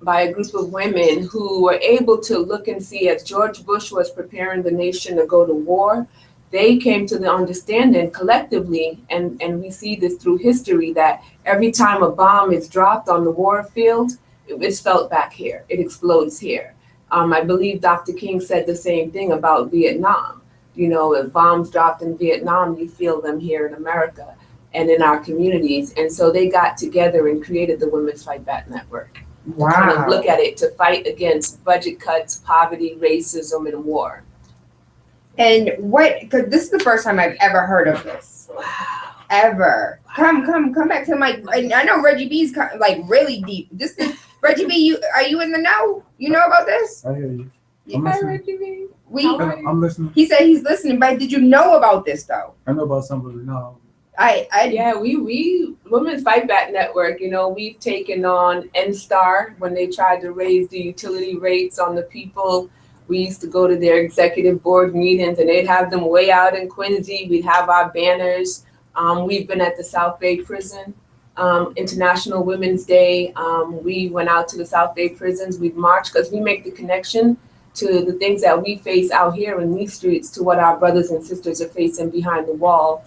by a group of women who were able to look and see, as George Bush was preparing the nation to go to war, they came to the understanding collectively, and we see this through history, that every time a bomb is dropped on the war field, it's felt back here. It explodes here. I believe Dr. King said the same thing about Vietnam. If bombs dropped in Vietnam, you feel them here in America and in our communities. And so they got together and created the Women's Fight Back Network. Wow. To kind of look at it, to fight against budget cuts, poverty, racism, and war. And because this is the first time I've ever heard of this. Wow. Ever. Come back to my, I know Reggie B's really deep. This is, Reggie B, are you in the know? You know about this? I hear you. Hi, Reggie B. I'm listening. He said he's listening, but did you know about this though? I know about somebody now. We Women's Fight Back Network, we've taken on NSTAR when they tried to raise the utility rates on the people. We used to go to their executive board meetings, and they'd have them way out in Quincy. We'd have our banners. We've been at the South Bay Prison, International Women's Day. We went out to the South Bay prisons. We'd march because we make the connection to the things that we face out here in these streets to what our brothers and sisters are facing behind the wall.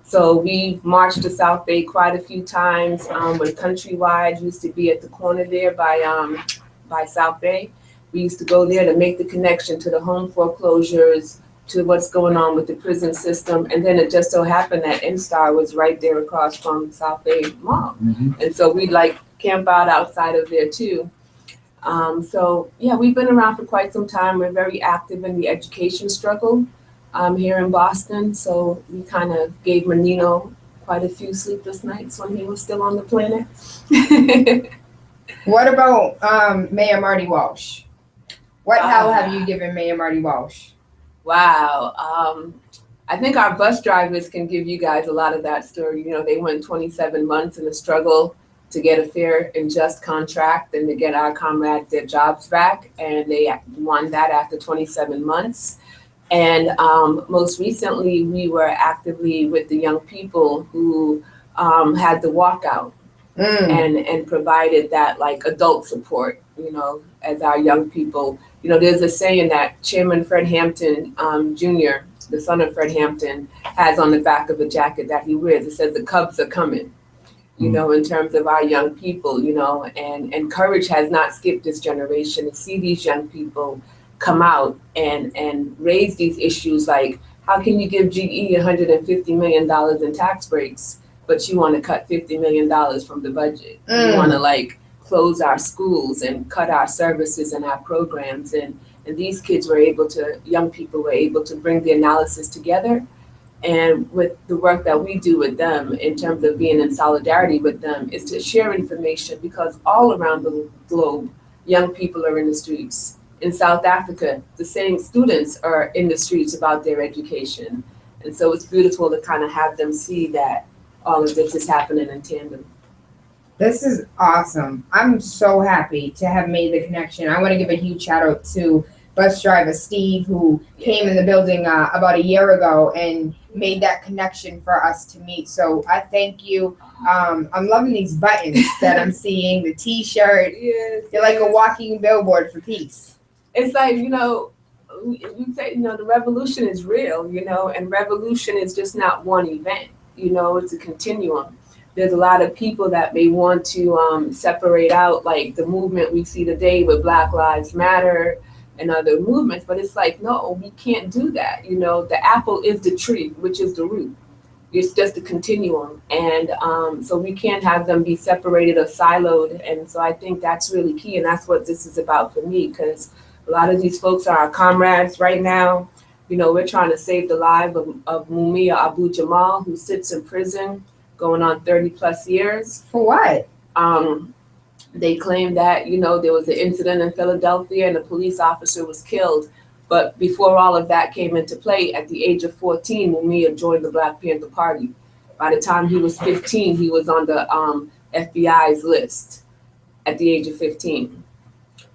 So we've marched to South Bay quite a few times. When Countrywide used to be at the corner there by South Bay. We used to go there to make the connection to the home foreclosures, to what's going on with the prison system. And then it just so happened that NSTAR was right there across from South Bay Mall. Mm-hmm. And so we'd camp out outside of there too. We've been around for quite some time. We're very active in the education struggle here in Boston. So we kind of gave Menino quite a few sleepless nights when he was still on the planet. What about Mayor Marty Walsh? What hell have you given Mayor Marty Walsh? Wow. I think our bus drivers can give you guys a lot of that story. You know, they went 27 months in a struggle to get a fair and just contract and to get our comrades their jobs back. And they won that after 27 months. And most recently, we were actively with the young people who had the walkout and provided that like adult support, you know, as our young people. You know, there's a saying that Chairman Fred Hampton Jr., the son of Fred Hampton, has on the back of a jacket that he wears. It says, "The Cubs are coming," you know, in terms of our young people, you know, and courage has not skipped this generation to see these young people come out and raise these issues like, how can you give GE $150 million in tax breaks, but you want to cut $50 million from the budget? You want to like close our schools and cut our services and our programs. And these kids were able to, young people were able to bring the analysis together. And with the work that we do with them in terms of being in solidarity with them is to share information, because all around the globe, young people are in the streets. In South Africa, the same students are in the streets about their education. And so it's beautiful to kind of have them see that all of this is happening in tandem. This is awesome. I'm so happy to have made the connection. I want to give a huge shout out to bus driver Steve, who came in the building about a year ago and made that connection for us to meet. So I thank you. I'm loving these buttons that I'm seeing, the t-shirt. Yes, they're like a walking billboard for peace. It's like, you know, we say, you know, the revolution is real, you know, and revolution is just not one event, you know, it's a continuum. There's a lot of people that may want to separate out like the movement we see today with Black Lives Matter and other movements, but it's like, no, we can't do that. You know, the apple is the tree, which is the root. It's just a continuum. And so we can't have them be separated or siloed. And so I think that's really key. And that's what this is about for me, because a lot of these folks are our comrades right now. You know, we're trying to save the life of Mumia Abu Jamal, who sits in prison going on 30 plus years. For what? They claim that, you know, there was an incident in Philadelphia and a police officer was killed. But before all of that came into play, at the age of 14, Mumia joined the Black Panther Party. By the time he was 15, he was on the FBI's list at the age of 15.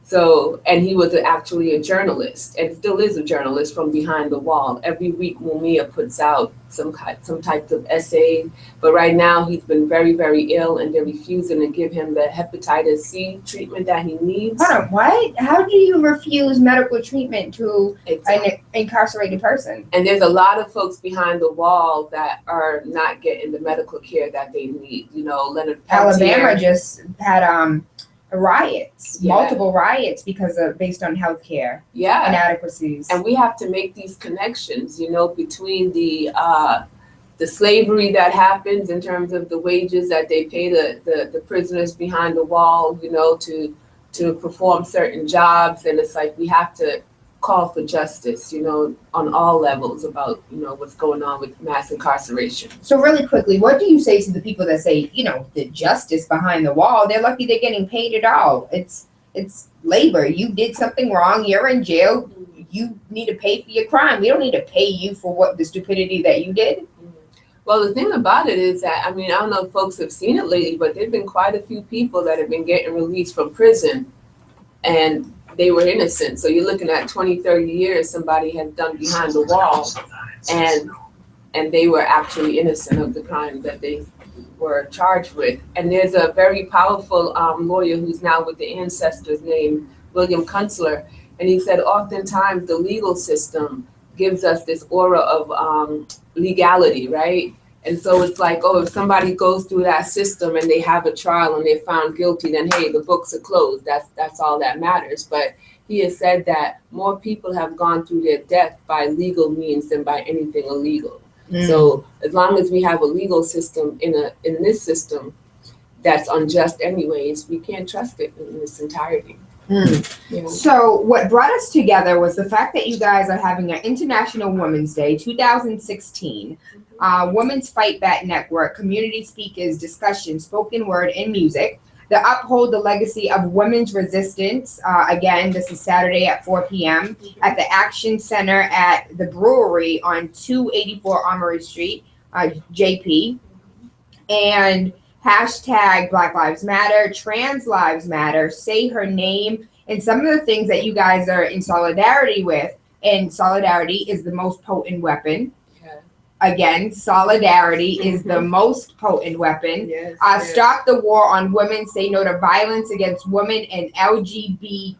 So, and he was actually a journalist and still is a journalist from behind the wall. Every week, Mumia puts out some type of essay, but right now he's been very, very ill and they're refusing to give him the hepatitis C treatment that he needs. Hold on, what? How do you refuse medical treatment to an incarcerated person? And there's a lot of folks behind the wall that are not getting the medical care that they need. You know, Leonard Peltier. Alabama just had riots, multiple riots based on healthcare inadequacies. And we have to make these connections, you know, between the slavery that happens in terms of the wages that they pay the prisoners behind the wall, you know, to perform certain jobs. And it's like we have to call for justice, you know, on all levels about, you know, what's going on with mass incarceration. So really quickly, what do you say to the people that say, you know, the justice behind the wall, they're lucky they're getting paid at all? It's labor. You did something wrong, you're in jail, you need to pay for your crime. We don't need to pay you for the stupidity that you did. Well, the thing about it is that, I mean, I don't know if folks have seen it lately, but there've been quite a few people that have been getting released from prison and they were innocent. So you're looking at 20, 30 years somebody has done behind the wall and they were actually innocent of the crime that they were charged with. And there's a very powerful lawyer who's now with the Ancestors named William Kunstler. And he said oftentimes the legal system gives us this aura of legality, right? And so it's like, oh, if somebody goes through that system and they have a trial and they're found guilty, then hey, the books are closed. That's all that matters. But he has said that more people have gone through their death by legal means than by anything illegal. So as long as we have a legal system in this system that's unjust anyways, we can't trust it in its entirety. Yeah. So what brought us together was the fact that you guys are having an International Women's Day 2016, Women's Fight Back Network, community speakers, discussion, spoken word, and music. the Uphold the Legacy of Women's Resistance. Again, this is Saturday at 4 p.m. at the Action Center at the Brewery on 284 Armory Street, JP. And hashtag Black Lives Matter, Trans Lives Matter, say her name, and some of the things that you guys are in solidarity with. And solidarity is the most potent weapon. Again, solidarity is the most potent weapon. Yes, Stop the war on women. Say no to violence against women and LGBTQ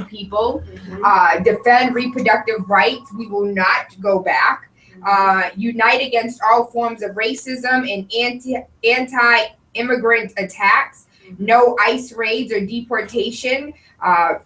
people. Defend reproductive rights. We will not go back. Unite against all forms of racism and anti-immigrant attacks. No ICE raids or deportation.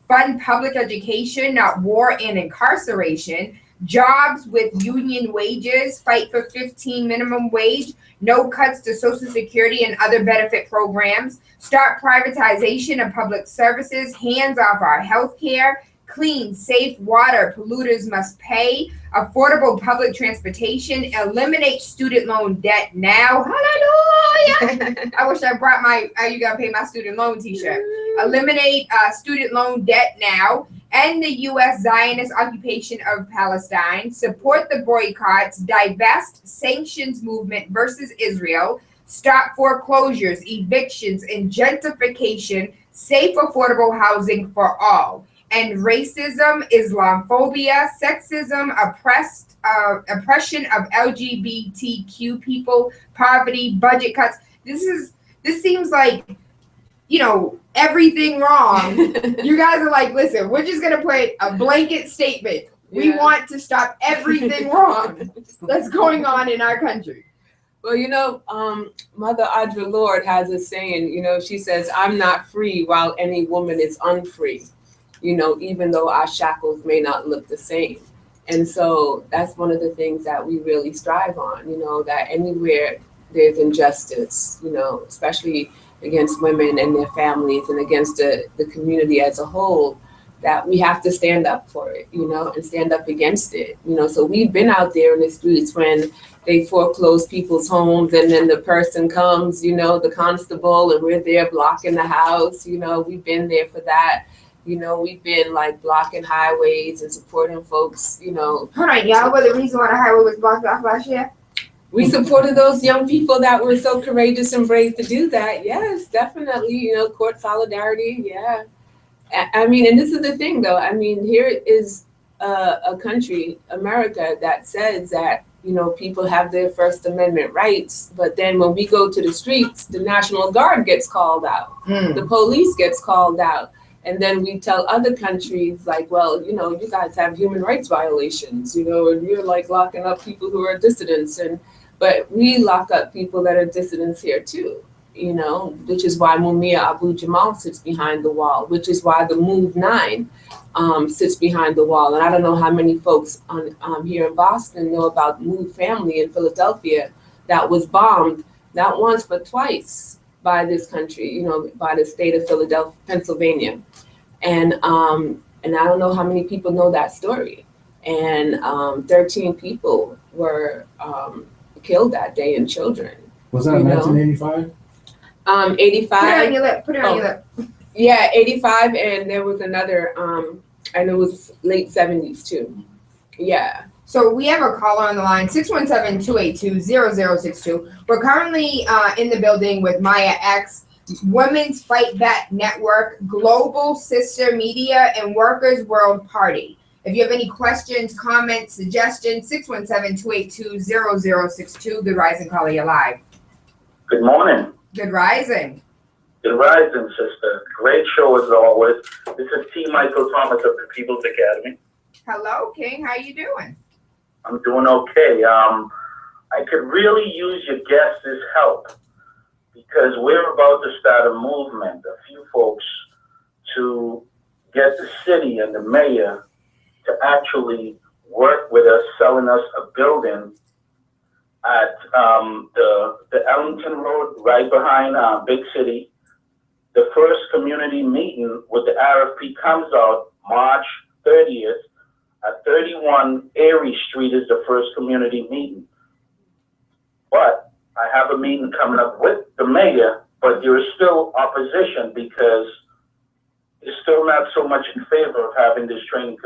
Fund public education, not war and incarceration. Jobs with union wages, fight for 15 minimum wage, no cuts to Social Security and other benefit programs, start privatization of public services, hands off our health care, clean, safe water, polluters must pay, affordable public transportation, eliminate student loan debt now. Hallelujah! I wish I brought my You Gotta Pay My Student Loan t-shirt. Eliminate student loan debt now. End the U.S. Zionist occupation of Palestine, support the boycotts, divest sanctions movement versus Israel, stop foreclosures, evictions, and gentrification, safe, affordable housing for all, and racism, Islamophobia, sexism, oppression of LGBTQ people, poverty, budget cuts. This seems like, everything wrong. You guys are like, listen, we're just going to put a blanket statement. We want to stop everything wrong that's going on in our country. Well, Mother Audre Lorde has a saying, she says, I'm not free while any woman is unfree, even though our shackles may not look the same. And so that's one of the things that we really strive on, that anywhere there's injustice, especially against women and their families and against the community as a whole, that we have to stand up for it, and stand up against it. So we've been out there in the streets when they foreclose people's homes and then the person comes, the constable, and we're there blocking the house. We've been there for that. We've been like blocking highways and supporting folks, Hold on, y'all were the reason why the highway was blocked off last year? We supported those young people that were so courageous and brave to do that. Yes, definitely. Court solidarity. Yeah. I mean, and this is the thing, though. I mean, here is a country, America, that says that, people have their First Amendment rights. But then when we go to the streets, the National Guard gets called out. The police gets called out. And then we tell other countries like, well, you guys have human rights violations, and you're like locking up people who are dissidents. But we lock up people that are dissidents here too, which is why Mumia Abu Jamal sits behind the wall, which is why the Move 9 sits behind the wall. And I don't know how many folks here in Boston know about the Move family in Philadelphia that was bombed not once but twice by this country, by the state of Philadelphia, Pennsylvania. And I don't know how many people know that story. And 13 people were killed that day, and children. Was that 1985? 85. Put it on your lip. Put it on your lip. Yeah, 85, and there was another, and it was late 70s too. Yeah. So we have a caller on the line, 617-282-0062. We're currently in the building with Maya X, Women's Fight Back Network, Global Sister Media, and Workers World Party. If you have any questions, comments, suggestions, 617-282-0062. Good rising, caller, you're live. Good morning. Good rising. Good rising, sister. Great show as always. This is T. Michael Thomas of the People's Academy. Hello, King. How you doing? I'm doing okay. I could really use your guests' help because we're about to start a movement, a few folks, to get the city and the mayor to actually work with us, selling us a building at the Ellington Road, right behind Big City. The first community meeting with the RFP comes out March 30th at 31 Erie Street is the first community meeting. But I have a meeting coming up with the mayor but there is still opposition because it's still not so much in favor of having this training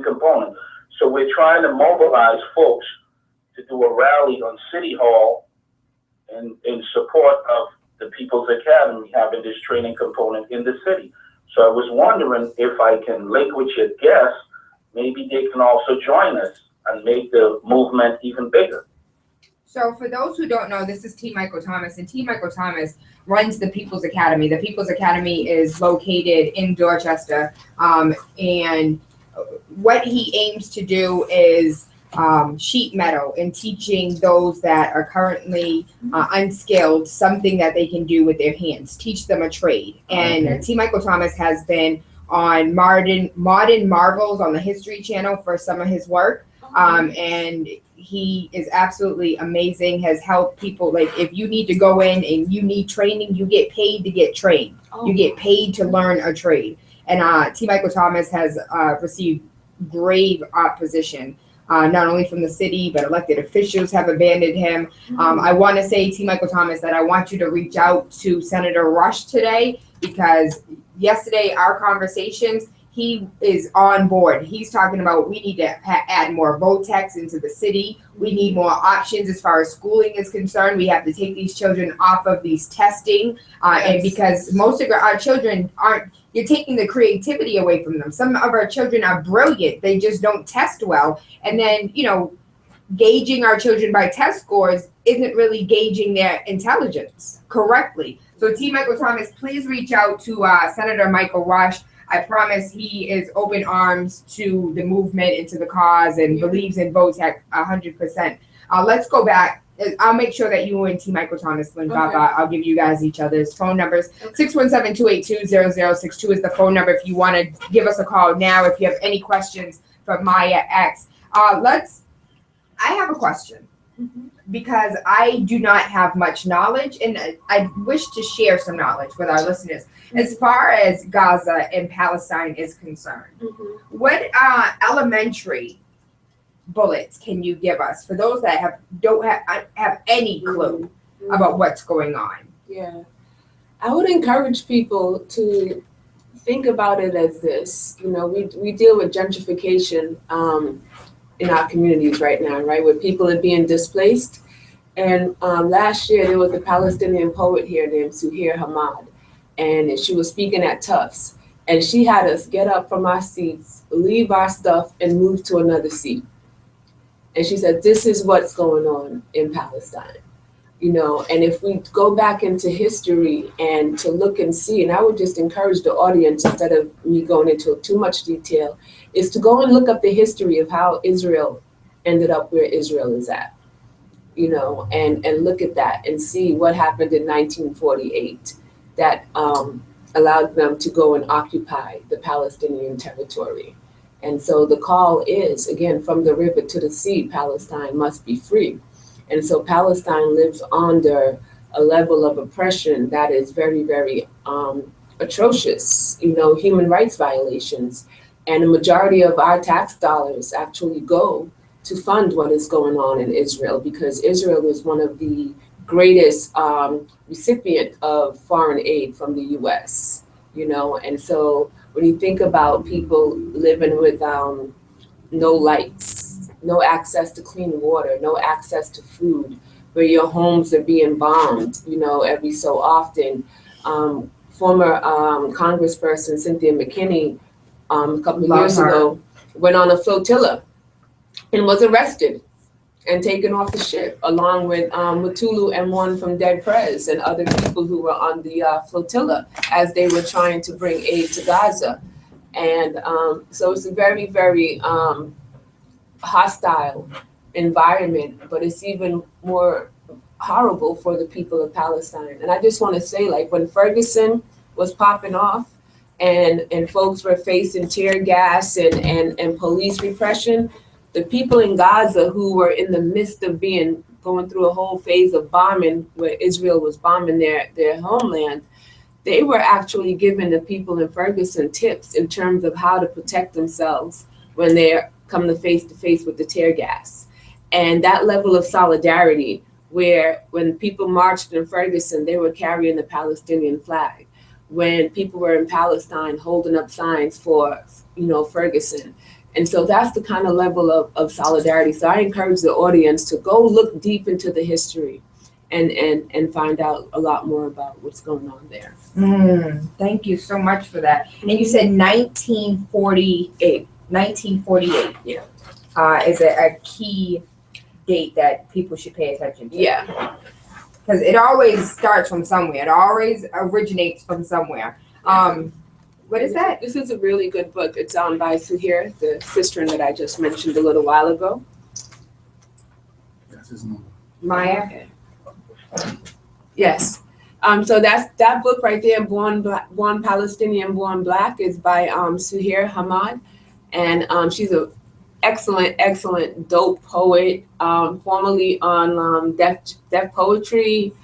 component. So we're trying to mobilize folks to do a rally on City Hall in support of the People's Academy having this training component in the city. So I was wondering if I can link with your guests, maybe they can also join us and make the movement even bigger. So for those who don't know, this is T. Michael Thomas, and T. Michael Thomas runs the People's Academy. The People's Academy is located in Dorchester, and what he aims to do is sheet metal and teaching those that are currently unskilled something that they can do with their hands, teach them a trade. And T. Michael Thomas has been on Modern Marvels on the History Channel for some of his work, and he is absolutely amazing, has helped people. Like if you need to go in and you need training, you get paid to get trained. You get paid to learn a trade. And T. Michael Thomas has received grave opposition, not only from the city, but elected officials have abandoned him. I want to say, T. Michael Thomas, that I want you to reach out to Senator Rush today, because yesterday our conversations, he is on board. He's talking about we need to add more VOTEX into the city. We need more options as far as schooling is concerned. We have to take these children off of these testing, and because most of our children aren't, you're taking the creativity away from them. Some of our children are brilliant. They just don't test well. And then, gauging our children by test scores isn't really gauging their intelligence correctly. So T. Michael Thomas, please reach out to Senator Michael Rush. I promise he is open arms to the movement and to the cause and believes in VOTEC 100%. Let's go back. I'll make sure that you and T. Michael Thomas link up. I'll give you guys each other's phone numbers. 617-282-0062 is the phone number if you want to give us a call now if you have any questions for Maya X. I have a question. Because I do not have much knowledge, and I wish to share some knowledge with our listeners. As far as Gaza and Palestine is concerned, what elementary bullets can you give us for those that don't have any clue about what's going on? Yeah, I would encourage people to think about it as this. We deal with gentrification in our communities right now, right, where people are being displaced. And last year there was a Palestinian poet here named Suhair Hamad, and she was speaking at Tufts, and she had us get up from our seats, leave our stuff, and move to another seat. And she said, this is what's going on in Palestine. And if we go back into history and to look and see, and I would just encourage the audience, instead of me going into too much detail, is to go and look up the history of how Israel ended up where Israel is at, and look at that and see what happened in 1948 that allowed them to go and occupy the Palestinian territory. And so the call is, again, from the river to the sea, Palestine must be free. And so Palestine lives under a level of oppression that is very, very atrocious, human rights violations. And a majority of our tax dollars actually go to fund what is going on in Israel, because Israel is one of the greatest recipient of foreign aid from the US, And so when you think about people living with no lights, no access to clean water, no access to food, where your homes are being bombed, every so often. Former Congressperson Cynthia McKinney, a couple of years ago, went on a flotilla and was arrested and taken off the ship, along with Matulu and one from Dead Prez and other people who were on the flotilla as they were trying to bring aid to Gaza. And so it's a very, very hostile environment, but it's even more horrible for the people of Palestine. And I just want to say, like, when Ferguson was popping off and folks were facing tear gas and police repression, the people in Gaza who were in the midst of going through a whole phase of bombing, where Israel was bombing their homeland, they were actually giving the people in Ferguson tips in terms of how to protect themselves when they're come to face with the tear gas. And that level of solidarity where when people marched in Ferguson, they were carrying the Palestinian flag. When people were in Palestine holding up signs for, Ferguson. And so that's the kind of level of solidarity. So I encourage the audience to go look deep into the history and find out a lot more about what's going on there. Thank you so much for that. And you said 1948. 1948. Yeah. Is a key date that people should pay attention to. Yeah. Because it always starts from somewhere. It always originates from somewhere. What is that? This is a really good book. It's by Suhair, the sister that I just mentioned a little while ago. That's his number. Maya? Okay. Yes. So that book right there, Born Palestinian, Born Black, is by Suhair Hamad. And she's a excellent, dope poet, formerly on Def Poetry.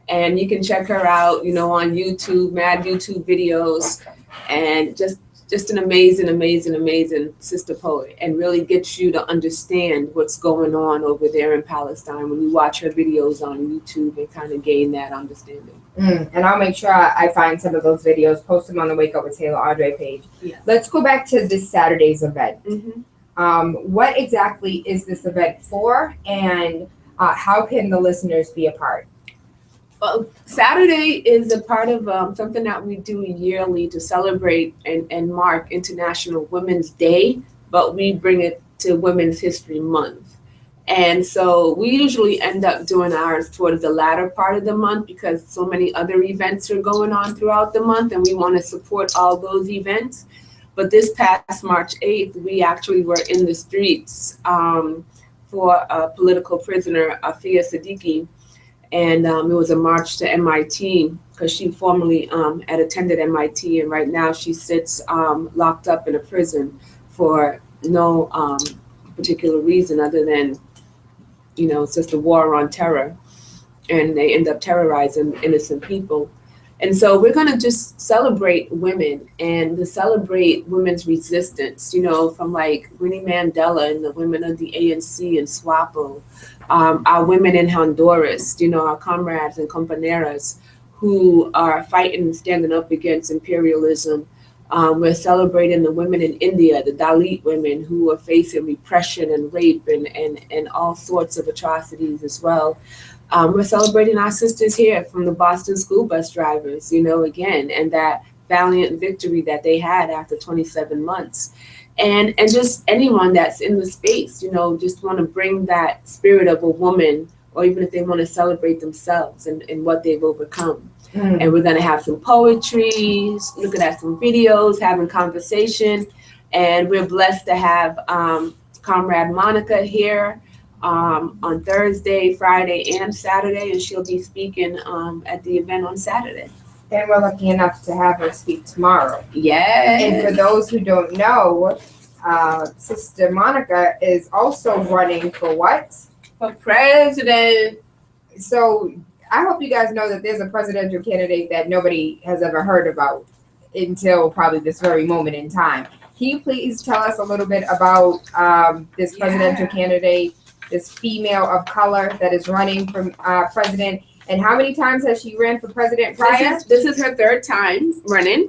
And you can check her out, on YouTube, mad YouTube videos, and just an amazing sister poet, and really gets you to understand what's going on over there in Palestine when you watch her videos on YouTube and kind of gain that understanding. And I'll make sure I find some of those videos, post them on the Wake Up with Tayla Andre page. Yeah. Let's go back to this Saturday's event. Mm-hmm. What exactly is this event for, and how can the listeners be a part? Well, Saturday is a part of something that we do yearly to celebrate and mark International Women's Day, but we bring it to Women's History Month. And so we usually end up doing ours towards the latter part of the month because so many other events are going on throughout the month, and we want to support all those events. But this past March 8th, we actually were in the streets for a political prisoner, Afia Siddiqui. And it was a march to MIT because she formerly had attended MIT, and right now she sits locked up in a prison for no particular reason other than, it's just a war on terror, and they end up terrorizing innocent people. And so we're going to just celebrate women and to celebrate women's resistance, from like Winnie Mandela and the women of the ANC and SWAPO. Our women in Honduras, our comrades and compañeras who are fighting and standing up against imperialism. We're celebrating the women in India, the Dalit women who are facing repression and rape and all sorts of atrocities as well. We're celebrating our sisters here from the Boston school bus drivers, again, and that valiant victory that they had after 27 months. And just anyone that's in the space, just want to bring that spirit of a woman, or even if they want to celebrate themselves and what they've overcome. And we're going to have some poetry, looking at some videos, having conversation. And we're blessed to have Comrade Monica here on Thursday, Friday, and Saturday. And she'll be speaking at the event on Saturday. And we're lucky enough to have her speak tomorrow. Yes. And for those who don't know, Sister Monica is also running for what? For president. So I hope you guys know that there's a presidential candidate that nobody has ever heard about until probably this very moment in time. Can you please tell us a little bit about this presidential candidate, this female of color that is running for president? And how many times has she ran for president prior? This is her third time running.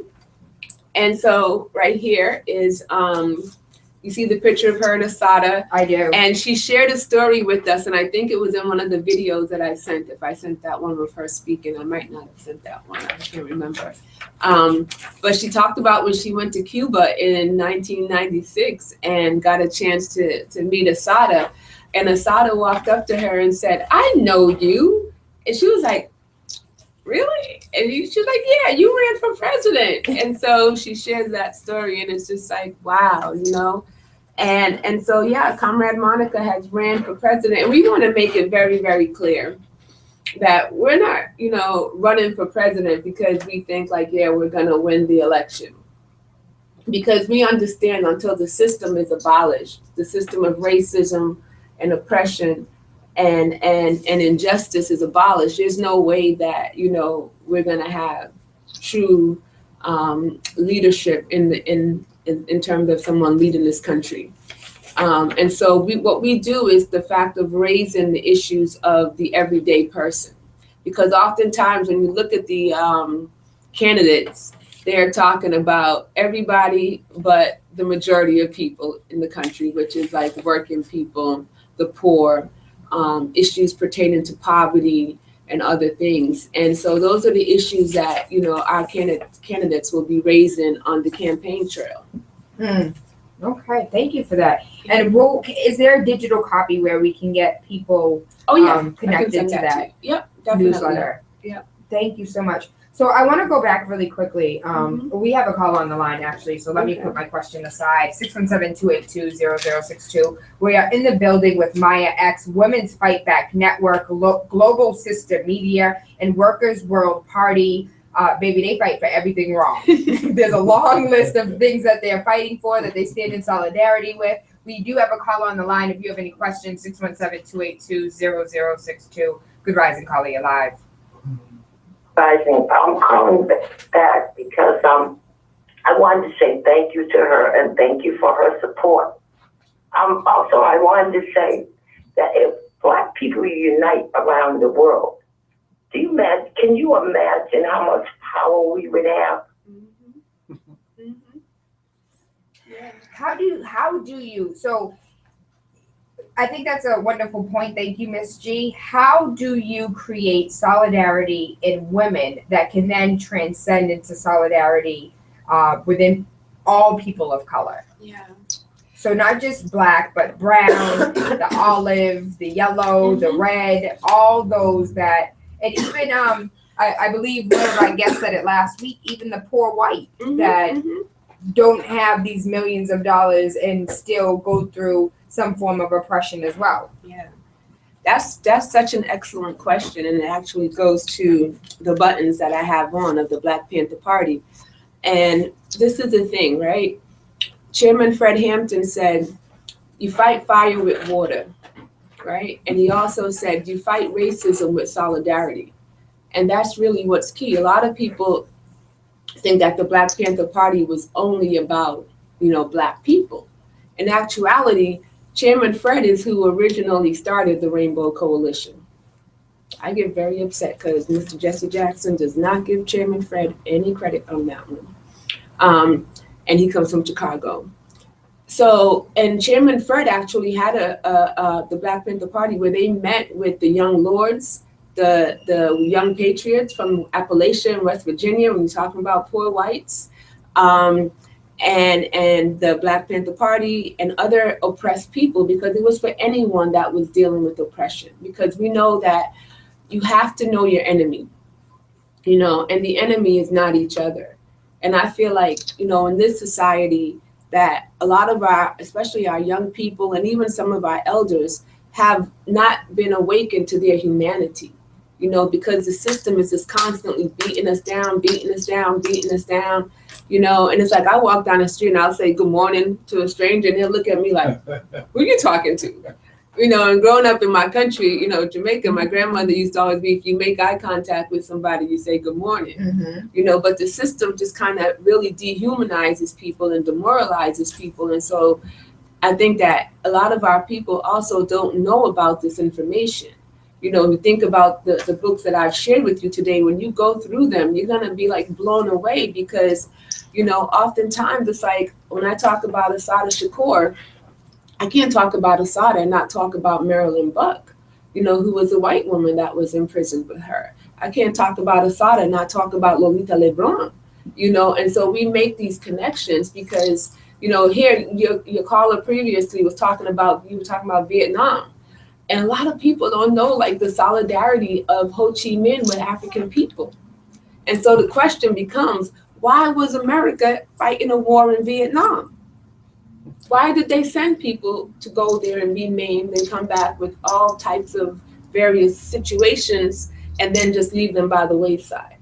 And so right here is, you see the picture of her in Asada. I do. And she shared a story with us, and I think it was in one of the videos that I sent. If I sent that one with her speaking, I might not have sent that one. I can't remember. But she talked about when she went to Cuba in 1996 and got a chance to meet Asada. And Asada walked up to her and said, "I know you." And she was like, "Really?" And she was like, "Yeah, you ran for president." And so she shares that story, and it's just like, wow, And so, yeah, Comrade Monica has ran for president. And we want to make it very, very clear that we're not, running for president because we think like, yeah, we're going to win the election. Because we understand until the system is abolished, the system of racism and oppression and injustice is abolished, there's no way that, we're going to have true leadership in terms of someone leading this country. And so what we do is the fact of raising the issues of the everyday person. Because oftentimes when you look at the candidates, they're talking about everybody but the majority of people in the country, which is like working people, the poor, issues pertaining to poverty and other things. And so those are the issues that, our candidates will be raising on the campaign trail. Okay, thank you for that. And is there a digital copy where we can get people connected to that Yep, definitely. newsletter? Yep. Thank you so much. So I want to go back really quickly. We have a call on the line, actually, so let me put my question aside. 617-282-0062. We are in the building with Maya X, Women's Fight Back Network, Global Sister Media, and Workers' World Party. Baby, they fight for everything wrong. There's a long list of things that they're fighting for, that they stand in solidarity with. We do have a call on the line. If you have any questions, 617-282-0062. Good rising, caller, you're live. Rising. I'm calling back because I wanted to say thank you to her and thank you for her support. Also, I wanted to say that if Black people unite around the world, can you imagine how much power we would have? How do you, so I think that's a wonderful point. Thank you, Ms. G. How do you create solidarity in women that can then transcend into solidarity within all people of color? Yeah. So not just Black, but brown, the olive, the yellow, the red, all those that, and even I believe one of our guests said it last week, even the poor white that don't have these millions of dollars and still go through some form of oppression as well. Yeah, that's such an excellent question, and it actually goes to the buttons that I have on of the Black Panther Party. And this is the thing, right? Chairman Fred Hampton said, you fight fire with water, right? And he also said, you fight racism with solidarity. And that's really what's key. A lot of people think that the Black Panther Party was only about, Black people. In actuality, Chairman Fred is who originally started the Rainbow Coalition. I get very upset because Mr. Jesse Jackson does not give Chairman Fred any credit on that one. And he comes from Chicago. So, and Chairman Fred actually had the Black Panther Party where they met with the Young Lords, the Young Patriots from Appalachia and West Virginia, when you're talking about poor whites, and the Black Panther Party and other oppressed people, because it was for anyone that was dealing with oppression. Because we know that you have to know your enemy, and the enemy is not each other. And I feel like, in this society, that a lot of especially our young people and even some of our elders have not been awakened to their humanity, because the system is just constantly beating us down. And it's like I walk down the street and I'll say good morning to a stranger and they'll look at me like, who are you talking to? And growing up in my country, Jamaica, my grandmother used to always be, if you make eye contact with somebody, you say good morning, but the system just kind of really dehumanizes people and demoralizes people. And so I think that a lot of our people also don't know about this information. You think about the books that I've shared with you today, when you go through them, you're going to be like blown away because, oftentimes it's like when I talk about Assata Shakur, I can't talk about Assata and not talk about Marilyn Buck, who was a white woman that was imprisoned with her. I can't talk about Assata and not talk about Lolita Lebron, and so we make these connections because, here your caller previously was talking about Vietnam. And a lot of people don't know like the solidarity of Ho Chi Minh with African people. And so the question becomes, why was America fighting a war in Vietnam? Why did they send people to go there and be maimed and come back with all types of various situations and then just leave them by the wayside?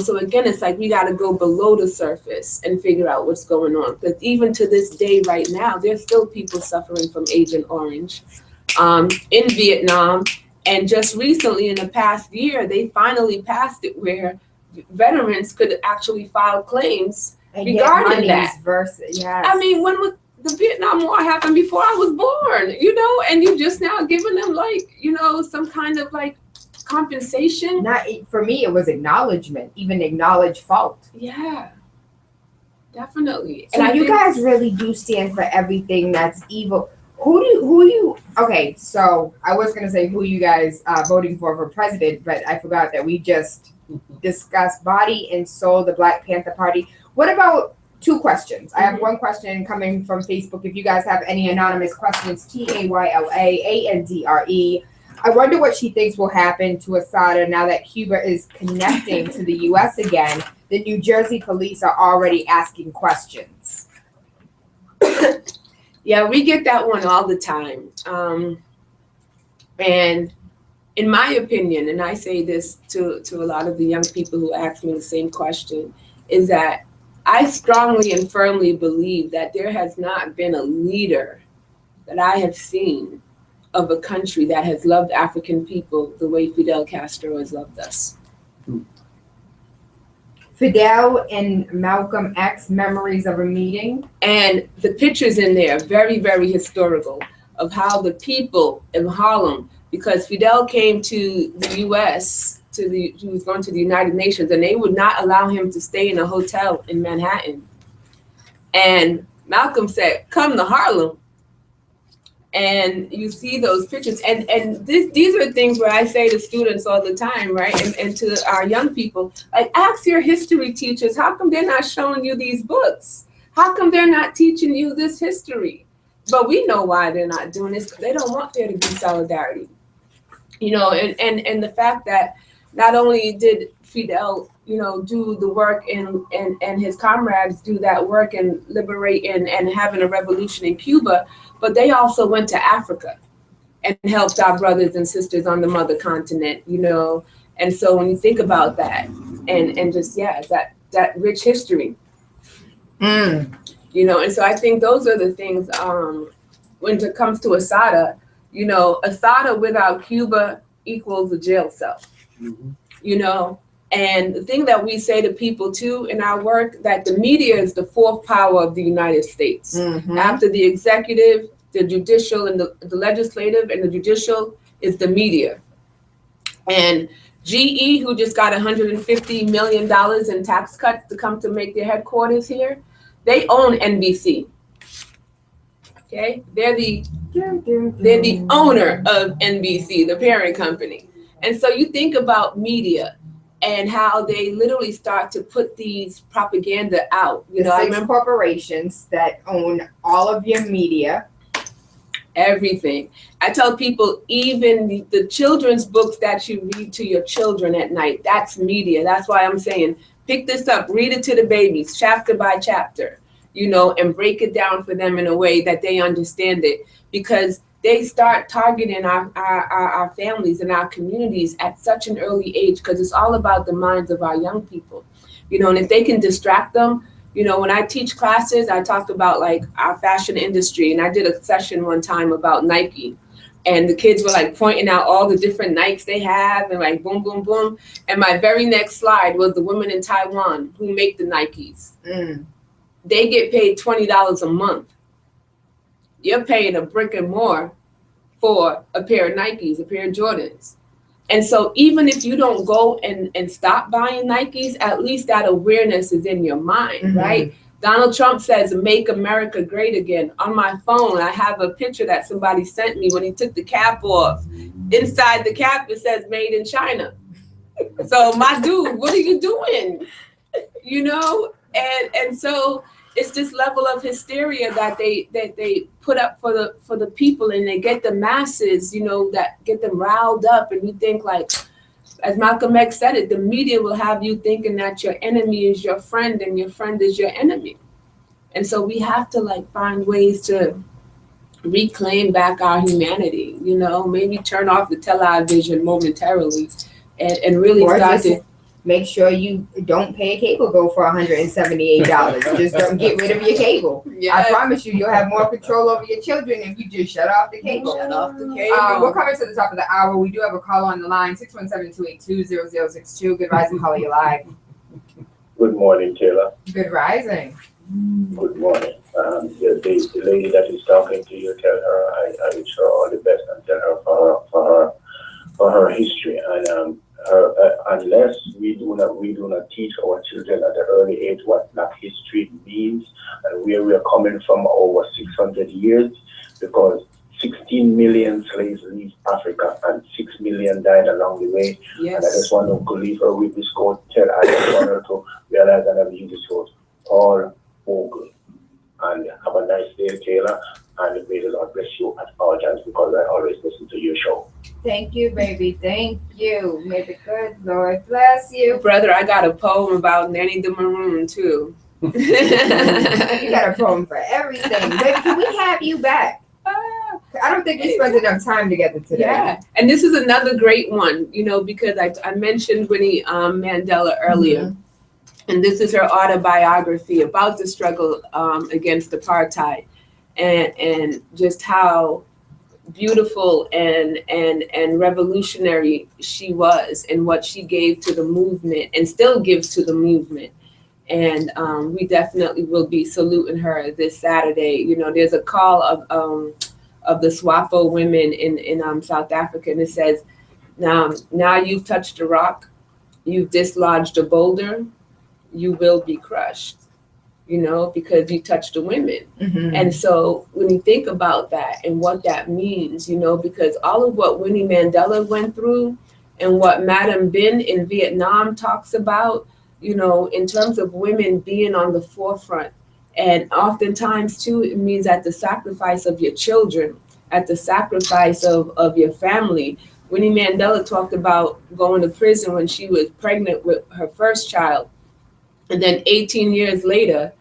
So again, it's like we got to go below the surface and figure out what's going on. Because even to this day right now, there's still people suffering from Agent Orange in Vietnam. And just recently in the past year, they finally passed it where veterans could actually file claims and regarding that. Versus, yes. I mean, the Vietnam War happened before I was born, you know, and you just now giving them like, you know, some kind of like compensation. Not for me, it was acknowledgement, even acknowledge fault. Yeah, definitely. So and you guys really do stand for everything that's evil. Who you? Okay, so I was gonna say who you guys voting for president, but I forgot that we just discussed body and soul, the Black Panther Party. What about 2 questions? I have one question coming from Facebook. If you guys have any anonymous questions, TaylaAndre. I wonder what she thinks will happen to Assata now that Cuba is connecting to the U.S. again. The New Jersey police are already asking questions. Yeah, we get that one all the time. And in my opinion, and I say this to a lot of the young people who ask me the same question, is that I strongly and firmly believe that there has not been a leader that I have seen of a country that has loved African people the way Fidel Castro has loved us. Fidel and Malcolm X, memories of a meeting. And the pictures in there, very, very historical, of how the people in Harlem, because Fidel came to the U.S., he was going to the United Nations, and they would not allow him to stay in a hotel in Manhattan. And Malcolm said, come to Harlem. And you see those pictures. And these are things where I say to students all the time, right? And to our young people, like, ask your history teachers, how come they're not showing you these books? How come they're not teaching you this history? But we know why they're not doing this. They don't want there to be solidarity. You know, and the fact that not only did Fidel, you know, do the work and his comrades do that work and liberate and having a revolution in Cuba, but they also went to Africa and helped our brothers and sisters on the mother continent, you know. And so when you think about that and just, yeah, that rich history, you know, and so I think those are the things when it comes to Assata, you know, Assata without Cuba equals a jail cell, you know. And the thing that we say to people too in our work, that the media is the 4th power of the United States. After the executive, the judicial, and the legislative, and the judicial is the media. And GE, who just got $150 million in tax cuts to come to make their headquarters here, they own NBC. Okay, they're the owner of NBC, the parent company. And so you think about media and how they literally start to put these propaganda out. You know, 6 corporations that own all of your media. Everything. I tell people, even the children's books that you read to your children at night, that's media. That's why I'm saying, pick this up, read it to the babies, chapter by chapter, you know, and break it down for them in a way that they understand it. Because they start targeting our families and our communities at such an early age, because it's all about the minds of our young people, you know. And if they can distract them, you know, when I teach classes, I talk about like our fashion industry, and I did a session one time about Nike, and the kids were like pointing out all the different Nikes they have and like boom, boom, boom. And my very next slide was the women in Taiwan who make the Nikes. They get paid $20 a month. You're paying a brick and more for a pair of Nikes, a pair of Jordans. And so even if you don't go and stop buying Nikes, at least that awareness is in your mind, right? Donald Trump says, make America great again. On my phone, I have a picture that somebody sent me when he took the cap off. Inside the cap, it says made in China. So my dude, what are you doing? You know? And so it's this level of hysteria that they put up for the people, and they get the masses, you know, that get them riled up. And you think, like, as Malcolm X said it, the media will have you thinking that your enemy is your friend and your friend is your enemy. And so we have to like find ways to reclaim back our humanity, you know, maybe turn off the television momentarily and really start to make sure you don't pay a cable bill for $178. Just don't get rid of your cable. Yes. I promise you'll have more control over your children if you just shut off the cable. Shut off the cable. We're coming to the top of the hour. We do have a call on the line, 617-282-0062. Good rising, caller, you live. Good morning, Tayla. Good rising. Good morning. The lady that is talking to you, tell her I wish her all the best and tell her for her history. And unless we do not teach our children at an early age what Black history means and where we are coming from over 600 years, because 16 million slaves leave Africa and 6 million died along the way. Yes. And I just want to leave her with this quote. I just want her to realize that I've used this quote. All Ogle. And have a nice day, Tayla. And may the Lord bless you at all times, because I always listen to your show. Thank you, baby. Thank you. May the good Lord bless you. Brother, I got a poem about Nanny the Maroon, too. You got a poem for everything. Baby, can we have you back? I don't think we spent enough time together today. Yeah, and this is another great one, because I mentioned Winnie Mandela earlier. Mm-hmm. And this is her autobiography about the struggle against apartheid, and just how beautiful and revolutionary she was, and what she gave to the movement and still gives to the movement. And we definitely will be saluting her this Saturday. There's a call of the SWAPO women in South Africa, and it says, now you've touched a rock, you've dislodged a boulder, you will be crushed, because you touched the women. Mm-hmm. And so when you think about that and what that means, because all of what Winnie Mandela went through and what Madam Bin in Vietnam talks about, in terms of women being on the forefront. And oftentimes too, it means at the sacrifice of your children, at the sacrifice of your family. Winnie Mandela talked about going to prison when she was pregnant with her first child. And then 18 years later,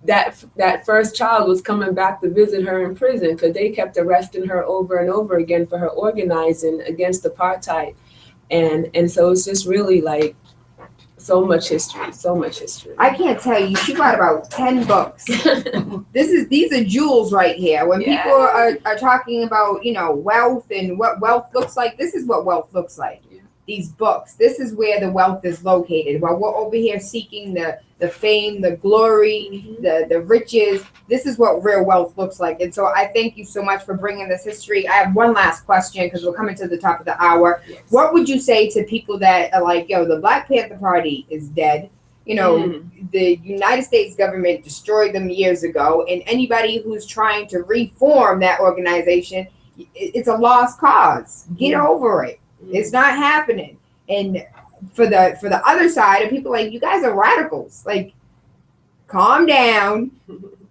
that first child was coming back to visit her in prison because they kept arresting her over and over again for her organizing against apartheid. And so it's just really like so much history. I can't tell you, she got about 10 books. These are jewels right here. When people are talking about, wealth and what wealth looks like, this is what wealth looks like. Yeah. These books, this is where the wealth is located. While we're over here seeking the fame, the glory, mm-hmm. the riches, this is what real wealth looks like. And so I thank you so much for bringing this history. I have one last question because we're coming to the top of the hour. Yes. What would you say to people that are like, the Black Panther Party is dead? The United States government destroyed them years ago, and anybody who's trying to reform that organization, it's a lost cause. Get over it. It's not happening. And for the other side of people, like, you guys are radicals. Like, calm down.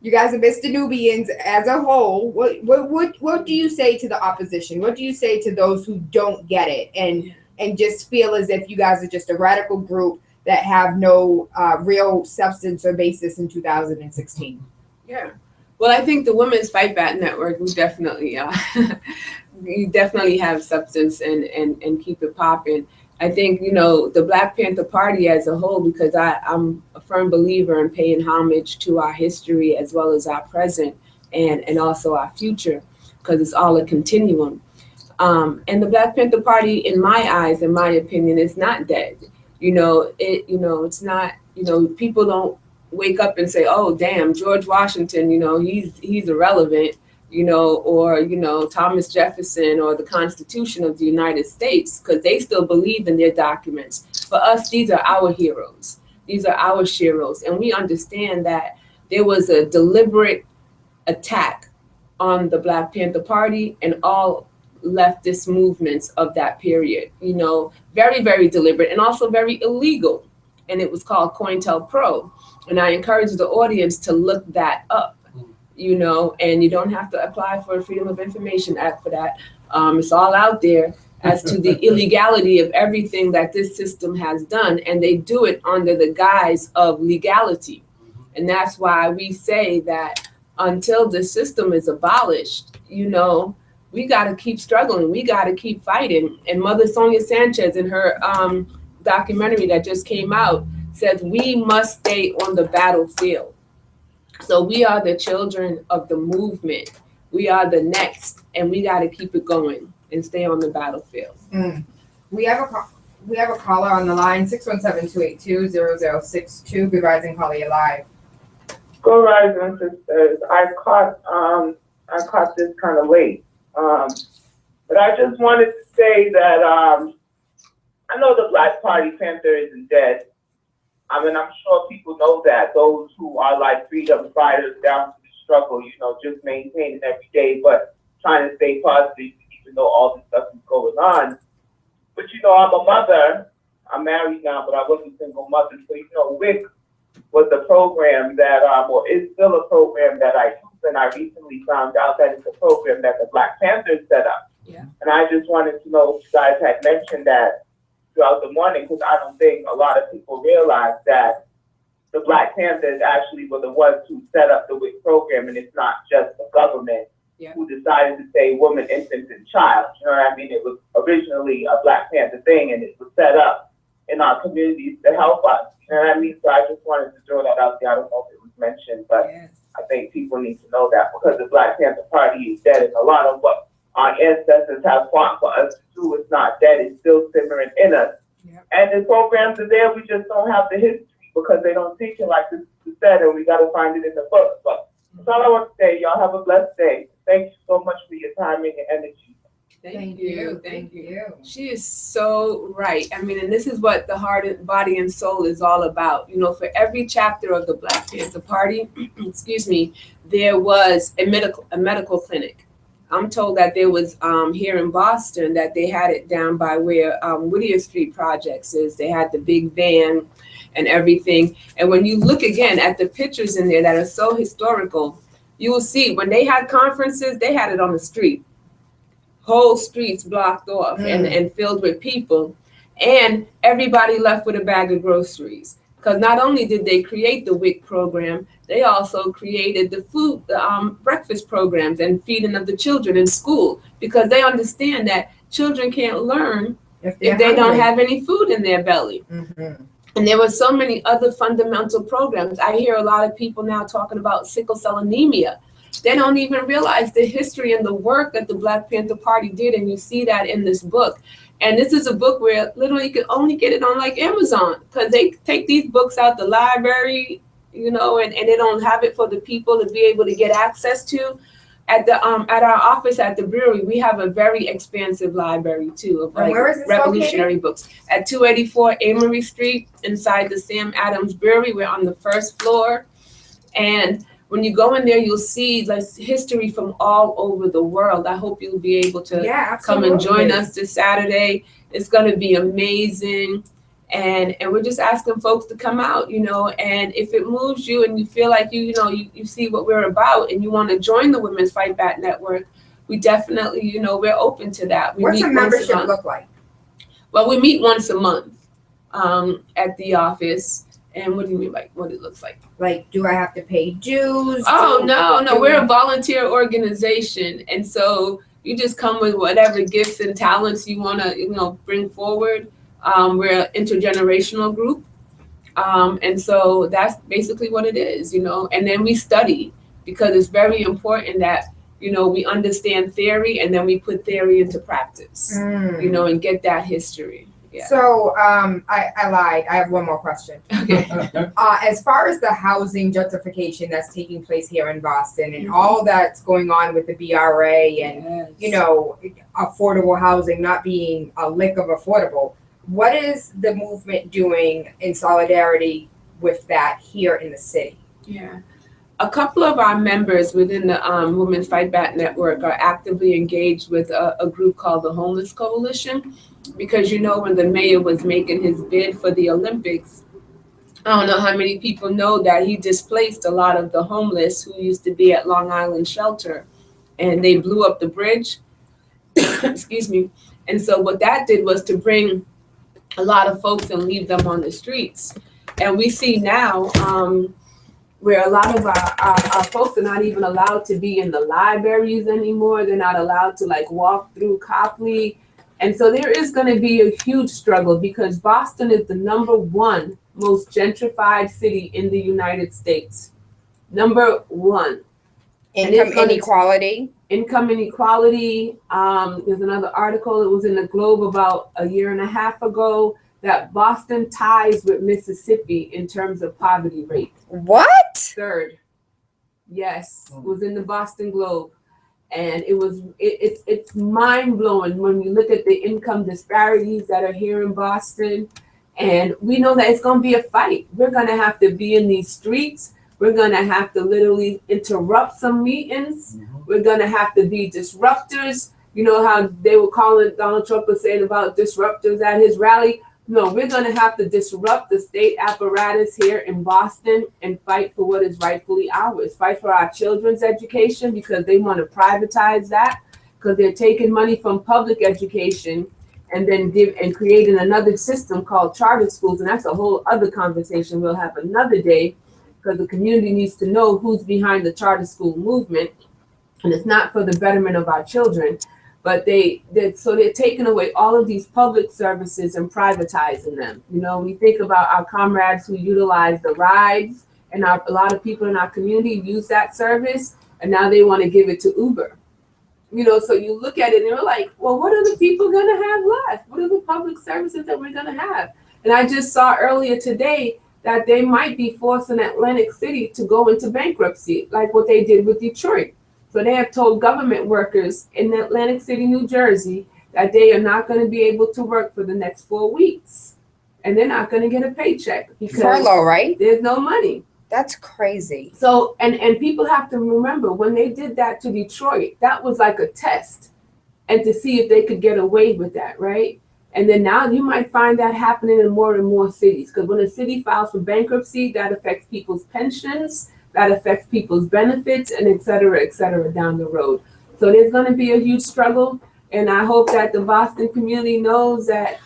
You guys are Mr. Nubians as a whole. What do you say to the opposition? What do you say to those who don't get it and just feel as if you guys are just a radical group that have no real substance or basis in 2016? Yeah. Well, I think the Women's Fight Back Network, we definitely you definitely have substance and keep it popping. I think, the Black Panther Party as a whole, because I'm a firm believer in paying homage to our history as well as our present and also our future, because it's all a continuum. And the Black Panther Party, in my eyes, in my opinion, is not dead. It's not, people don't wake up and say, oh, damn, George Washington, he's irrelevant. Or Thomas Jefferson or the Constitution of the United States, because they still believe in their documents. For us, these are our heroes. These are our sheroes. And we understand that there was a deliberate attack on the Black Panther Party and all leftist movements of that period. Very, very deliberate and also very illegal. And it was called COINTELPRO. And I encourage the audience to look that up. And you don't have to apply for a Freedom of Information Act for that. It's all out there as to the illegality of everything that this system has done. And they do it under the guise of legality. And that's why we say that until the system is abolished, we got to keep struggling. We got to keep fighting. And Mother Sonia Sanchez in her documentary that just came out says we must stay on the battlefield. So we are the children of the movement. We are the next, and we got to keep it going and stay on the battlefield. We have a caller on the line, 617-282-0062. Good rising, caller, you're live. Go Rising Sisters. I caught this kind of late. But I just wanted to say that I know the Black Party Panther isn't dead. I mean, I'm sure people know that. Those who are like freedom fighters down to the struggle, you know, just maintaining every day, but trying to stay positive, even though all this stuff is going on. But you know, I'm a mother. I'm married now, but I was a single mother. So you know, WIC was a program that, or is still a program that I use, and I recently found out that it's a program that the Black Panthers set up. Yeah. And I just wanted to know if you guys had mentioned that throughout the morning, because I don't think a lot of people realize that the Black Panthers actually were the ones who set up the WIC program, and it's not just the government who decided to say woman, infant, and child. You know what I mean? It was originally a Black Panther thing, and it was set up in our communities to help us. You know what I mean? So I just wanted to throw that out there. I don't know if it was mentioned, but I think people need to know that because the Black Panther Party is dead, and a lot of what our ancestors have fought for us to do is not dead. It's still simmering in us. And the programs are there. We just don't have the history because they don't teach it like this is said, and we got to find it in the books. But that's all I want to say. Y'all have a blessed day. Thank you so much for your time and your energy. Thank you. Thank you. She is so right. I mean, and this is what the heart, body, and soul is all about. You know, for every chapter of the Black Panther Party, excuse me, there was a medical clinic. I'm told that there was here in Boston that they had it down by where Whittier Street Projects is. They had the big van and everything. And when you look again at the pictures in there that are so historical, you will see when they had conferences, they had it on the street. Whole streets blocked off and filled with people. And everybody left with a bag of groceries. Because not only did they create the WIC program, they also created the food, the breakfast programs and feeding of the children in school, because they understand that children can't learn if they don't have any food in their belly. And there were so many other fundamental programs. I hear a lot of people now talking about sickle cell anemia. They don't even realize the history and the work that the Black Panther Party did, and you see that in this book. And this is a book where literally you can only get it on like Amazon, because they take these books out the library, you know, and they don't have it for the people to be able to get access to. At the at our office at the brewery, we have a very expansive library too of like revolutionary books. At 284 Amory Street, inside the Sam Adams Brewery, we're on the first floor. And when you go in there, you'll see like history from all over the world. I hope you'll be able to come and join us this Saturday. It's going to be amazing. And we're just asking folks to come out, you know, and if it moves you and you feel like you see what we're about and you want to join the Women's Fight Back Network, we definitely, you know, we're open to that. What's a membership look like? Well, we meet once a month at the office. And what do you mean by what it looks like? Like, do I have to pay dues? Oh, no, we're a volunteer organization. And so you just come with whatever gifts and talents you want to, you know, bring forward. We're an intergenerational group. And so that's basically what it is, you know, and then we study, because it's very important that, you know, we understand theory and then we put theory into practice, you know, and get that history. Yeah. So I lied. I have one more question. Okay. As far as the housing gentrification that's taking place here in Boston and all that's going on with the BRA and, you know, affordable housing not being a lick of affordable, what is the movement doing in solidarity with that here in the city? Yeah. A couple of our members within the Women's Fight Back Network are actively engaged with a group called the Homeless Coalition, because, you know, when the mayor was making his bid for the Olympics, I don't know how many people know that he displaced a lot of the homeless who used to be at Long Island Shelter, and they blew up the bridge. Excuse me. And so what that did was to bring a lot of folks and leave them on the streets. And we see now where a lot of our folks are not even allowed to be in the libraries anymore. They're not allowed to like walk through Copley. And so there is going to be a huge struggle, because Boston is the #1 most gentrified city in the United States. #1. Income inequality. Income inequality. There's another article, it was in the Globe about a year and a half ago, that Boston ties with Mississippi in terms of poverty rate. What? Third. Yes, was in the Boston Globe. And it's mind blowing when you look at the income disparities that are here in Boston. And we know that it's going to be a fight. We're going to have to be in these streets. We're going to have to literally interrupt some meetings. We're going to have to be disruptors. You know how they were calling, Donald Trump was saying about disruptors at his rally. No, we're going to have to disrupt the state apparatus here in Boston and fight for what is rightfully ours. Fight for our children's education because they want to privatize that because they're taking money from public education and then creating another system called charter schools. And that's a whole other conversation we'll have another day because the community needs to know who's behind the charter school movement. And it's not for the betterment of our children. But they're taking away all of these public services and privatizing them. You know, we think about our comrades who utilize the rides, and a lot of people in our community use that service, and now they want to give it to Uber. You know, so you look at it and you're like, well, what are the people going to have left? What are the public services that we're going to have? And I just saw earlier today that they might be forcing Atlantic City to go into bankruptcy, like what they did with Detroit. So they have told government workers in Atlantic City, New Jersey, that they are not going to be able to work for the next 4 weeks. And they're not going to get a paycheck because furlough, right? There's no money. That's crazy. So, and people have to remember when they did that to Detroit, that was like a test and to see if they could get away with that, right? And then now you might find that happening in more and more cities because when a city files for bankruptcy, that affects people's pensions, that affects people's benefits, and et cetera, down the road. So there's going to be a huge struggle. And I hope that the Boston community knows that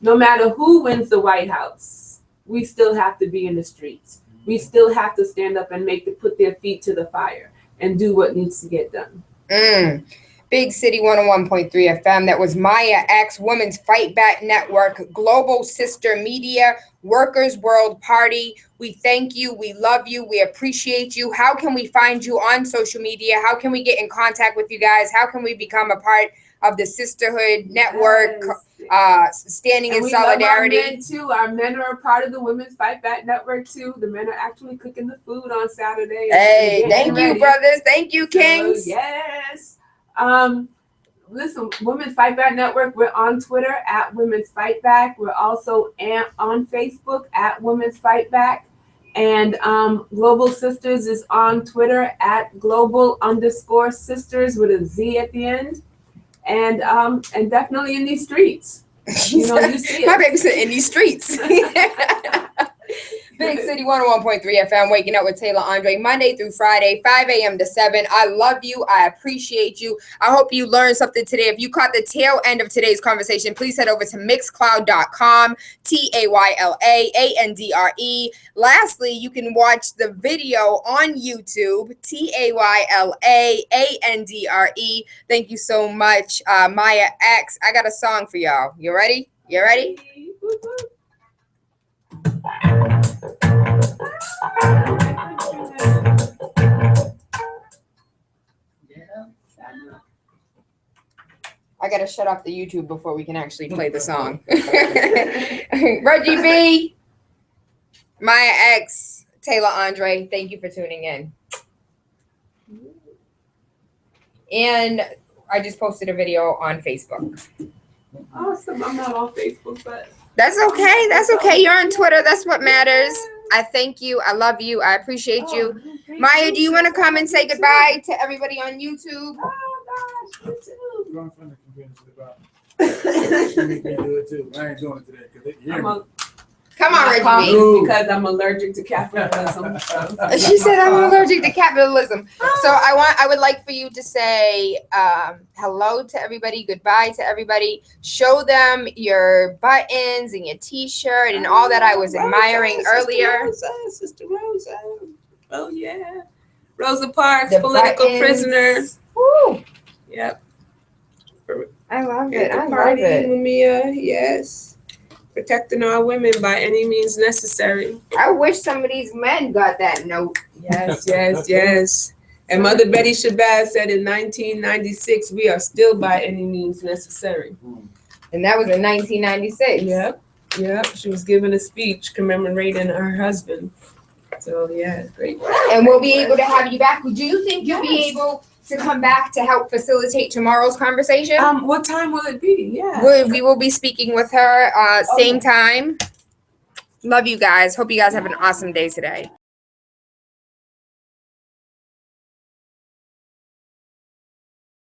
no matter who wins the White House, we still have to be in the streets. We still have to stand up and put their feet to the fire and do what needs to get done. Big City 101.3 FM. That was Maya X, Women's Fight Back Network, Global Sister Media, Workers World Party. We thank you. We love you. We appreciate you. How can we find you on social media? How can we get in contact with you guys? How can we become a part of the sisterhood network, standing in solidarity? Love our men too. Our men are a part of the Women's Fight Back Network too. The men are actually cooking the food on Saturday. Hey, thank you, brothers. Thank you, kings. So, yes. Listen, Women's Fight Back Network, we're on Twitter at Women's Fight Back. We're also on Facebook at Women's Fight Back. And Global Sisters is on Twitter at global_sisters with a Z at the end. And definitely in these streets. You know, you see it. My baby said in these streets. Big City 101.3 FM, waking up with Tayla Andre, Monday through Friday, 5 a.m. to 7. I love you. I appreciate you. I hope you learned something today. If you caught the tail end of today's conversation, please head over to mixcloud.com, TaylaAndre. Lastly, you can watch the video on YouTube, TaylaAndre. Thank you so much, Maya X. I got a song for y'all. You ready? You ready? I gotta shut off the YouTube before we can actually play the song. Reggie B, Maya X, Tayla Andre, thank you for tuning in. And I just posted a video on Facebook. Awesome. I'm not on Facebook, but that's okay. That's okay. You're on Twitter. That's what matters. I thank you. I love you. I appreciate you. Maya, do you want to come and say goodbye to everybody on YouTube? Oh gosh, YouTube. Make me do it too. I ain't doing it today because come on, Reggie B. Because I'm allergic to capitalism. She said I'm allergic to capitalism. So I would like for you to say hello to everybody, goodbye to everybody. Show them your buttons and your T-shirt and all that I was admiring earlier. Sister Rosa. Oh yeah, Rosa Parks, political prisoner. Woo. Yep. I love it. I love Party, it. Mumia, yes. Protecting our women by any means necessary. I wish some of these men got that note. Yes, yes, yes. And Mother Betty Shabazz said in 1996, we are still by any means necessary. And that was in 1996. Yep, yep. She was giving a speech commemorating her husband. So yeah, it's great. And we'll be able to have you back. Do you think you'll be able to come back to help facilitate tomorrow's conversation? What time will it be? Yeah. We will be speaking with her same time. Love you guys. Hope you guys have an awesome day today.